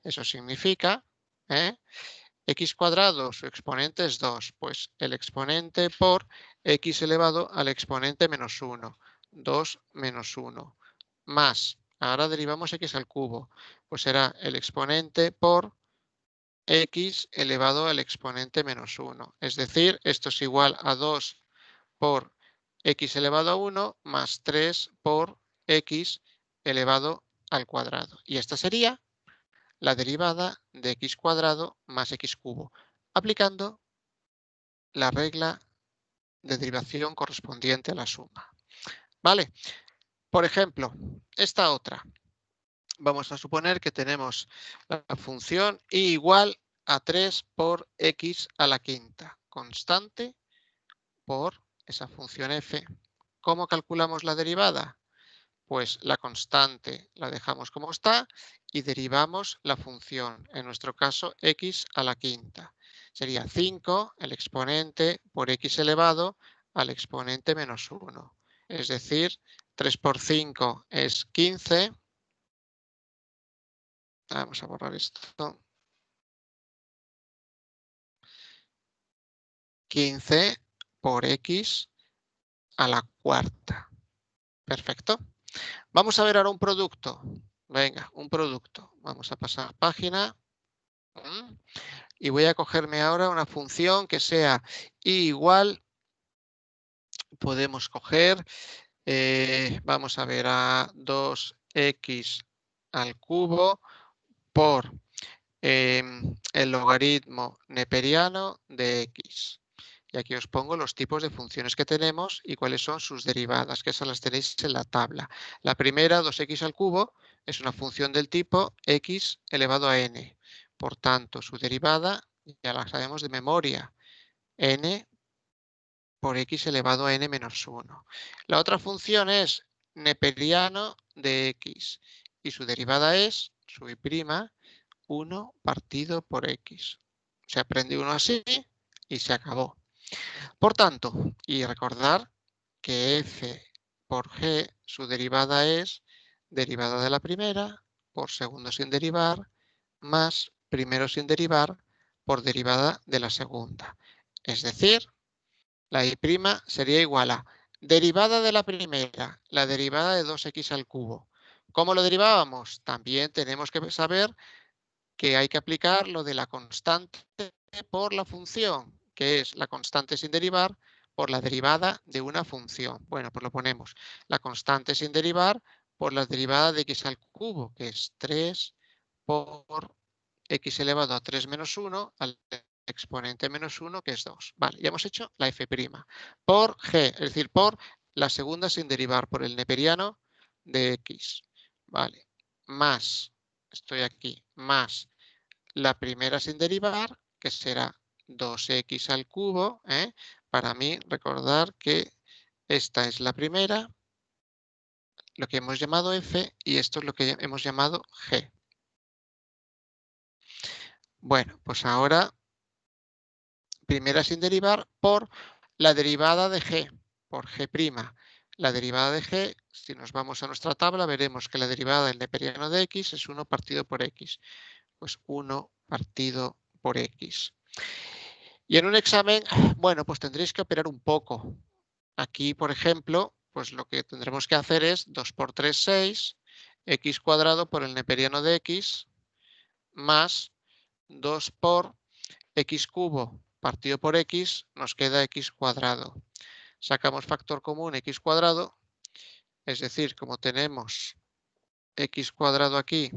A: Eso significa, x cuadrado, su exponente es 2, pues el exponente por x elevado al exponente menos 1, 2 menos 1, más, ahora derivamos x al cubo, pues será el exponente por x elevado al exponente menos 1. Es decir, esto es igual a 2 por x elevado a 1 más 3 por x elevado al cuadrado. Y esta sería la derivada de x cuadrado más x cubo. aplicando la regla de derivación correspondiente a la suma. ¿Vale? Por ejemplo, esta otra. Vamos a suponer que tenemos la función y igual a 3 por x a la quinta, constante por esa función f. ¿Cómo calculamos la derivada? Pues la constante la dejamos como está y derivamos la función, en nuestro caso x a la quinta. Sería 5 el exponente por x elevado al exponente menos 1. Es decir, 3 por 5 es 15. Vamos a borrar esto. 15 por x a la cuarta. Perfecto. Vamos a ver ahora un producto. Venga, un producto. Vamos a pasar página. Y voy a cogerme ahora una función que sea igual. Podemos coger, vamos a ver, a 2x al cubo por el logaritmo neperiano de x. Y aquí os pongo los tipos de funciones que tenemos y cuáles son sus derivadas, que esas las tenéis en la tabla. La primera, 2x al cubo, es una función del tipo x elevado a n. Por tanto, su derivada ya la sabemos de memoria, n por x elevado a n menos 1. La otra función es neperiano de x y su derivada es, su y', 1 partido por x. Se aprende uno así y se acabó. Por tanto, y recordar que f por g, su derivada es derivada de la primera por segundo sin derivar más primero sin derivar por derivada de la segunda. Es decir, la y' sería igual a derivada de la primera, la derivada de 2x al cubo. ¿Cómo lo derivábamos? También tenemos que saber que hay que aplicar lo de la constante por la función, que es la constante sin derivar por la derivada de una función. Bueno, pues lo ponemos. La constante sin derivar por la derivada de x al cubo, que es 3 por x elevado a 3 menos 1 al exponente menos 1, que es 2. Vale, ya hemos hecho la f'. Por g, es decir, por la segunda sin derivar, por el neperiano de x. Vale, más, estoy aquí, más la primera sin derivar, que será 2x al cubo. Para mí, recordar que esta es la primera, lo que hemos llamado f, y esto es lo que hemos llamado g. Bueno, pues ahora, primera sin derivar por la derivada de g, por g'. La derivada de g, si nos vamos a nuestra tabla, veremos que la derivada del neperiano de x es 1 partido por x. Pues 1 partido por x. Y en un examen, bueno, pues tendréis que operar un poco. Aquí, por ejemplo, pues lo que tendremos que hacer es 2 por 3, 6, x cuadrado por el neperiano de x, más 2 por x cubo partido por x, nos queda x cuadrado. Sacamos factor común x cuadrado, es decir, como tenemos x cuadrado aquí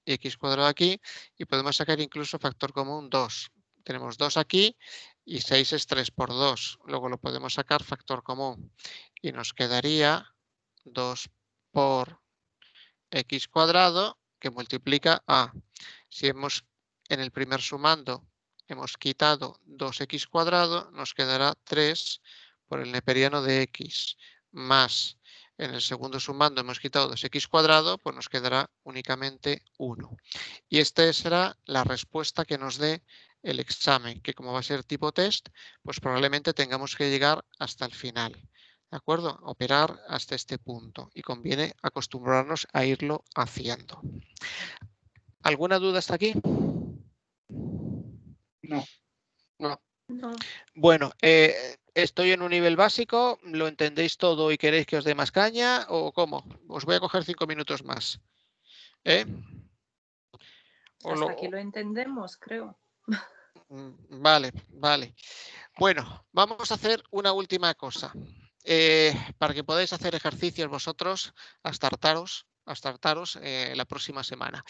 A: y x cuadrado aquí, y podemos sacar incluso factor común 2. Tenemos 2 aquí y 6 es 3 por 2. Luego lo podemos sacar factor común y nos quedaría 2 por x cuadrado que multiplica a, si hemos en el primer sumando hemos quitado 2x cuadrado, nos quedará 3 por el neperiano de x, más en el segundo sumando hemos quitado 2x cuadrado, pues nos quedará únicamente 1. Y esta será la respuesta que nos dé el examen, que como va a ser tipo test, pues probablemente tengamos que llegar hasta el final. ¿De acuerdo? Operar hasta este punto y conviene acostumbrarnos a irlo haciendo. ¿Alguna duda hasta aquí?
C: No.
A: No.
D: No.
A: Bueno, estoy en un nivel básico, ¿lo entendéis todo y queréis que os dé más caña o cómo? Os voy a coger 5 minutos más.
D: Hasta aquí lo entendemos, creo.
A: Vale, vale. Bueno, vamos a hacer una última cosa. Para que podáis hacer ejercicios vosotros, hasta hartaros, hasta hartaros la próxima semana.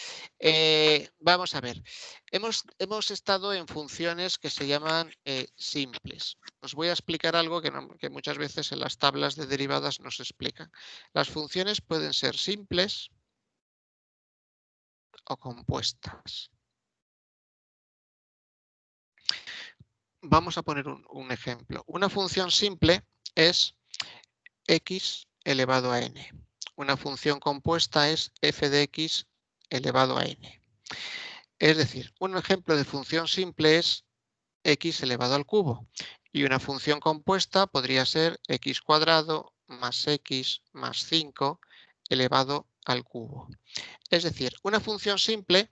A: Vamos a ver. Hemos estado en funciones que se llaman simples. Os voy a explicar algo que muchas veces en las tablas de derivadas nos explican. Las funciones pueden ser simples o compuestas. Vamos a poner un ejemplo. Una función simple es x elevado a n. Una función compuesta es f de x elevado a n. Es decir, un ejemplo de función simple es x elevado al cubo. Y una función compuesta podría ser x cuadrado más x más 5 elevado al cubo. Es decir, una función simple,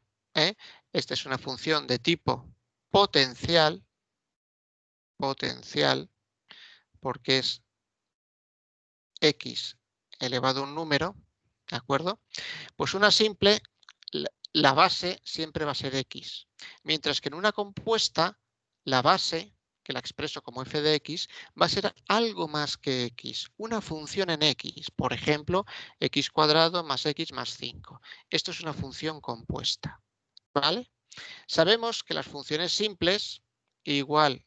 A: esta es una función de tipo potencial, porque es x elevado a un número, ¿de acuerdo? Pues una simple, la base siempre va a ser x, mientras que en una compuesta, la base, que la expreso como f de x, va a ser algo más que x, una función en x, por ejemplo, x cuadrado más x más 5. Esto es una función compuesta, ¿vale? Sabemos que las funciones simples igual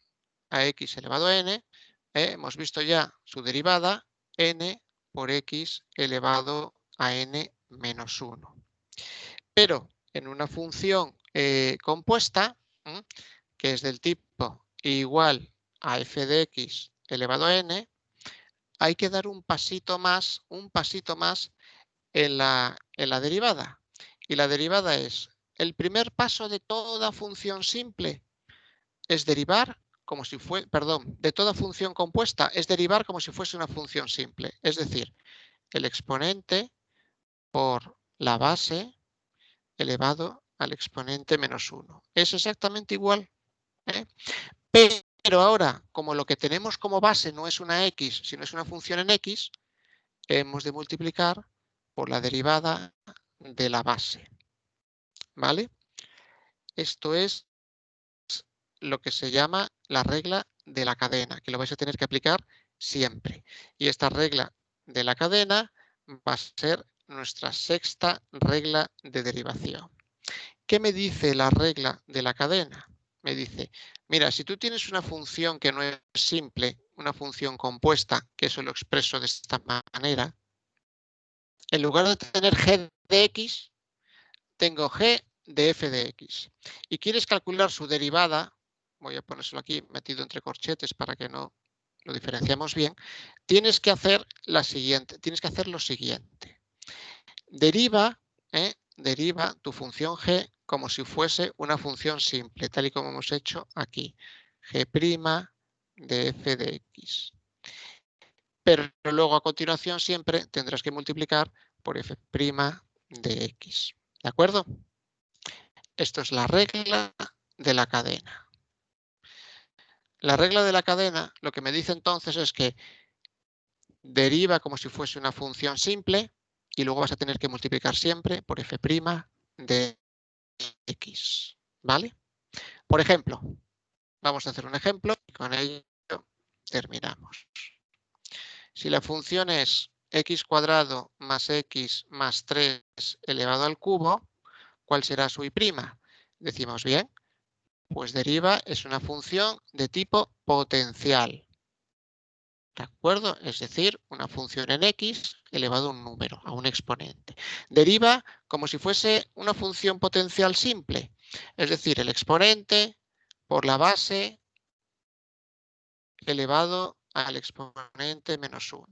A: a x elevado a n, hemos visto ya su derivada, n por x elevado a n menos 1. Pero en una función compuesta, que es del tipo igual a f de x elevado a n, hay que dar un pasito más en la derivada. Y la derivada es, el primer paso de toda función simple es derivar como si fuese, de toda función compuesta es derivar como si fuese una función simple. Es decir, el exponente por la base elevado al exponente menos 1. Es exactamente igual. Pero ahora, como lo que tenemos como base no es una x, sino es una función en x, hemos de multiplicar por la derivada de la base. ¿Vale? Esto es lo que se llama la regla de la cadena, que lo vais a tener que aplicar siempre. Y esta regla de la cadena va a ser nuestra sexta regla de derivación. ¿Qué me dice la regla de la cadena? Me dice, mira, si tú tienes una función que no es simple, una función compuesta, que eso lo expreso de esta manera, en lugar de tener g de x, tengo g de f de x. Y quieres calcular su derivada, voy a ponérselo aquí metido entre corchetes para que no lo diferenciamos bien, tienes que hacer lo siguiente. Deriva tu función g como si fuese una función simple, tal y como hemos hecho aquí, g' de f de x. Pero luego a continuación siempre tendrás que multiplicar por f' de x. ¿De acuerdo? Esto es la regla de la cadena. La regla de la cadena lo que me dice entonces es que deriva como si fuese una función simple y luego vas a tener que multiplicar siempre por f' de x. ¿Vale? Por ejemplo, vamos a hacer un ejemplo y con ello terminamos. Si la función es x cuadrado más x más 3 elevado al cubo, ¿cuál será su y'? Decimos bien, pues deriva es una función de tipo potencial. ¿De acuerdo? Es decir, una función en x elevado a un número, a un exponente. Deriva como si fuese una función potencial simple. Es decir, el exponente por la base elevado al exponente menos 1.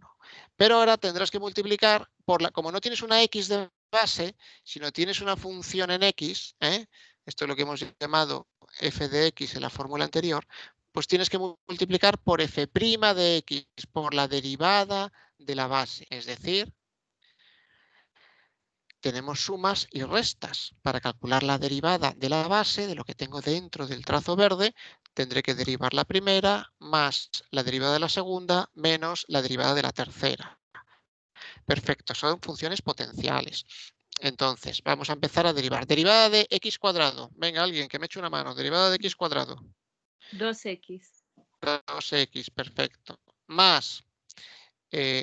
A: Pero ahora tendrás que multiplicar como no tienes una x de base, sino tienes una función en x, esto es lo que hemos llamado f de x en la fórmula anterior, pues tienes que multiplicar por f' de x, por la derivada de la base. Es decir, tenemos sumas y restas. Para calcular la derivada de la base, de lo que tengo dentro del trazo verde, tendré que derivar la primera más la derivada de la segunda menos la derivada de la tercera. Perfecto, son funciones potenciales. Entonces, vamos a empezar a derivar. Derivada de x cuadrado. Venga, alguien que me eche una mano. Derivada de x cuadrado.
D: 2x.
A: 2x, perfecto. Más,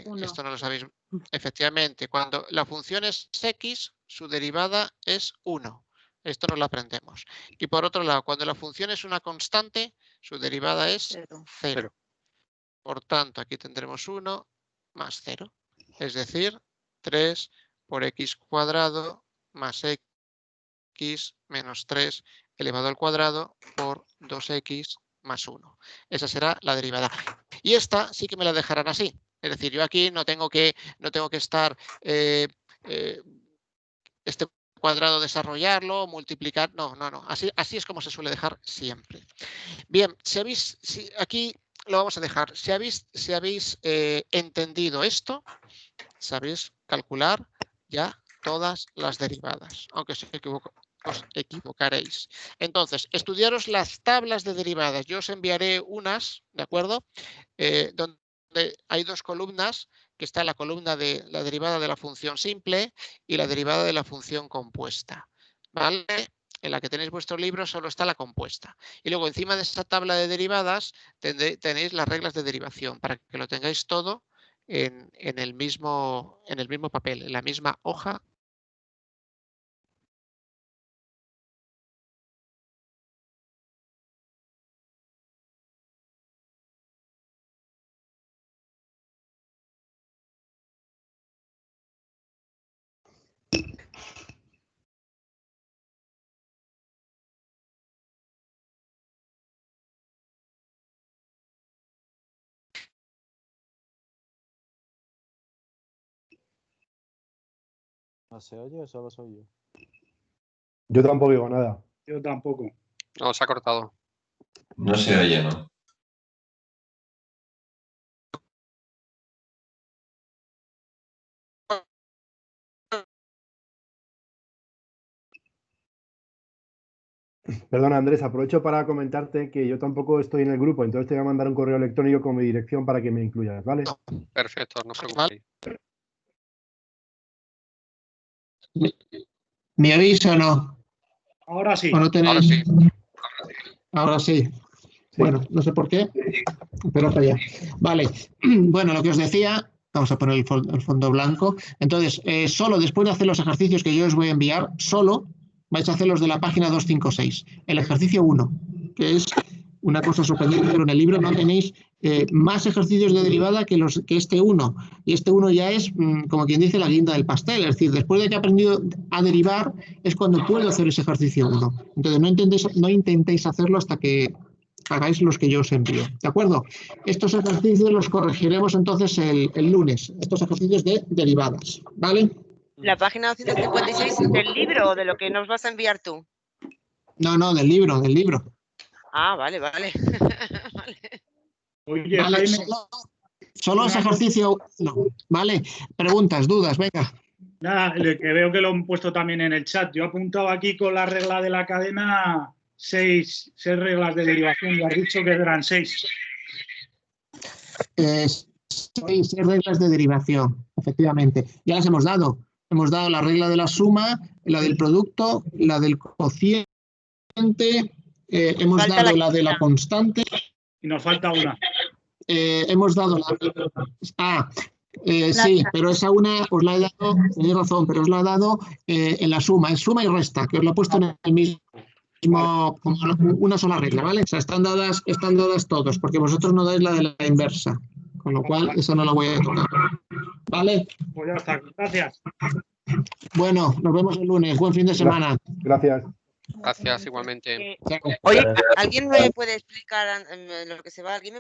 D: Uno.
A: esto no lo sabéis Efectivamente, cuando la función es x, su derivada es 1. Esto no lo aprendemos. Y por otro lado, cuando la función es una constante, su derivada es 0. Por tanto, aquí tendremos 1 más 0. Es decir, 3 por x cuadrado más x menos 3 elevado al cuadrado por 2x más 1. Esa será la derivada. Y esta sí que me la dejarán así. Es decir, yo aquí no tengo que estar este cuadrado desarrollarlo, multiplicar. No. Así es como se suele dejar siempre. Bien, aquí lo vamos a dejar. Si habéis entendido esto, sabéis calcular ya todas las derivadas, aunque os equivocaréis. Entonces, estudiaros las tablas de derivadas. Yo os enviaré unas, ¿de acuerdo? Donde hay dos columnas, que está la columna de la derivada de la función simple y la derivada de la función compuesta, ¿vale? En la que tenéis vuestro libro solo está la compuesta. Y luego encima de esa tabla de derivadas tenéis las reglas de derivación para que lo tengáis todo en el mismo papel, en la misma hoja.
G: ¿No se oye o solo soy yo?
E: Yo tampoco digo nada.
C: Yo tampoco.
B: No, se ha cortado.
H: No se oye, ¿no?
E: Perdona, Andrés, aprovecho para comentarte que yo tampoco estoy en el grupo, entonces te voy a mandar un correo electrónico con mi dirección para que me incluyas, ¿vale?
B: Perfecto, no os preocupéis.
I: ¿Me oís o no?
C: Ahora sí.
I: ¿O no tenéis?
B: Ahora sí.
I: Ahora sí. Bueno, no sé por qué, pero está ya. Vale, bueno, lo que os decía, vamos a poner el fondo blanco. Entonces, solo después de hacer los ejercicios que yo os voy a enviar, solo vais a hacer los de la página 256, el ejercicio 1, que es una cosa sorprendente, pero en el libro no tenéis más ejercicios de derivada que este 1. Y este 1 ya es, como quien dice, la guinda del pastel. Es decir, después de que he aprendido a derivar, es cuando puedo hacer ese ejercicio 1. Entonces, no intentéis hacerlo hasta que hagáis los que yo os envío. ¿De acuerdo? Estos ejercicios los corregiremos entonces el lunes. Estos ejercicios de derivadas. ¿Vale?
J: ¿La página 256 del libro o de lo que nos vas a enviar tú?
I: No, del libro.
J: Ah, vale. Vale.
C: Oye,
I: Vale,
C: Jaime,
I: solo ese ejercicio. No. Vale. Preguntas, dudas, venga.
C: nada, que veo que lo han puesto también en el chat. Yo he apuntado aquí con la regla de la cadena 6 reglas de derivación y has dicho que eran 6.
I: 6 reglas de derivación, efectivamente. Ya las hemos dado. Hemos dado la regla de la suma, la del producto, la del cociente, hemos dado la de la constante.
C: Y nos falta una.
I: Hemos dado sí, pero esa una os la he dado, tenéis razón, pero os la he dado en la suma, es suma y resta, que os la he puesto en el mismo, como una sola regla, ¿vale? O sea, están dadas todos, porque vosotros no dais la de la inversa, con lo cual esa no la voy a tocar. ¿Vale?
C: Pues ya está, gracias.
I: Bueno, nos vemos el lunes, buen fin de semana.
E: Gracias.
B: Gracias, igualmente.
J: Oye, ¿alguien me puede explicar lo que se va? ¿Alguien me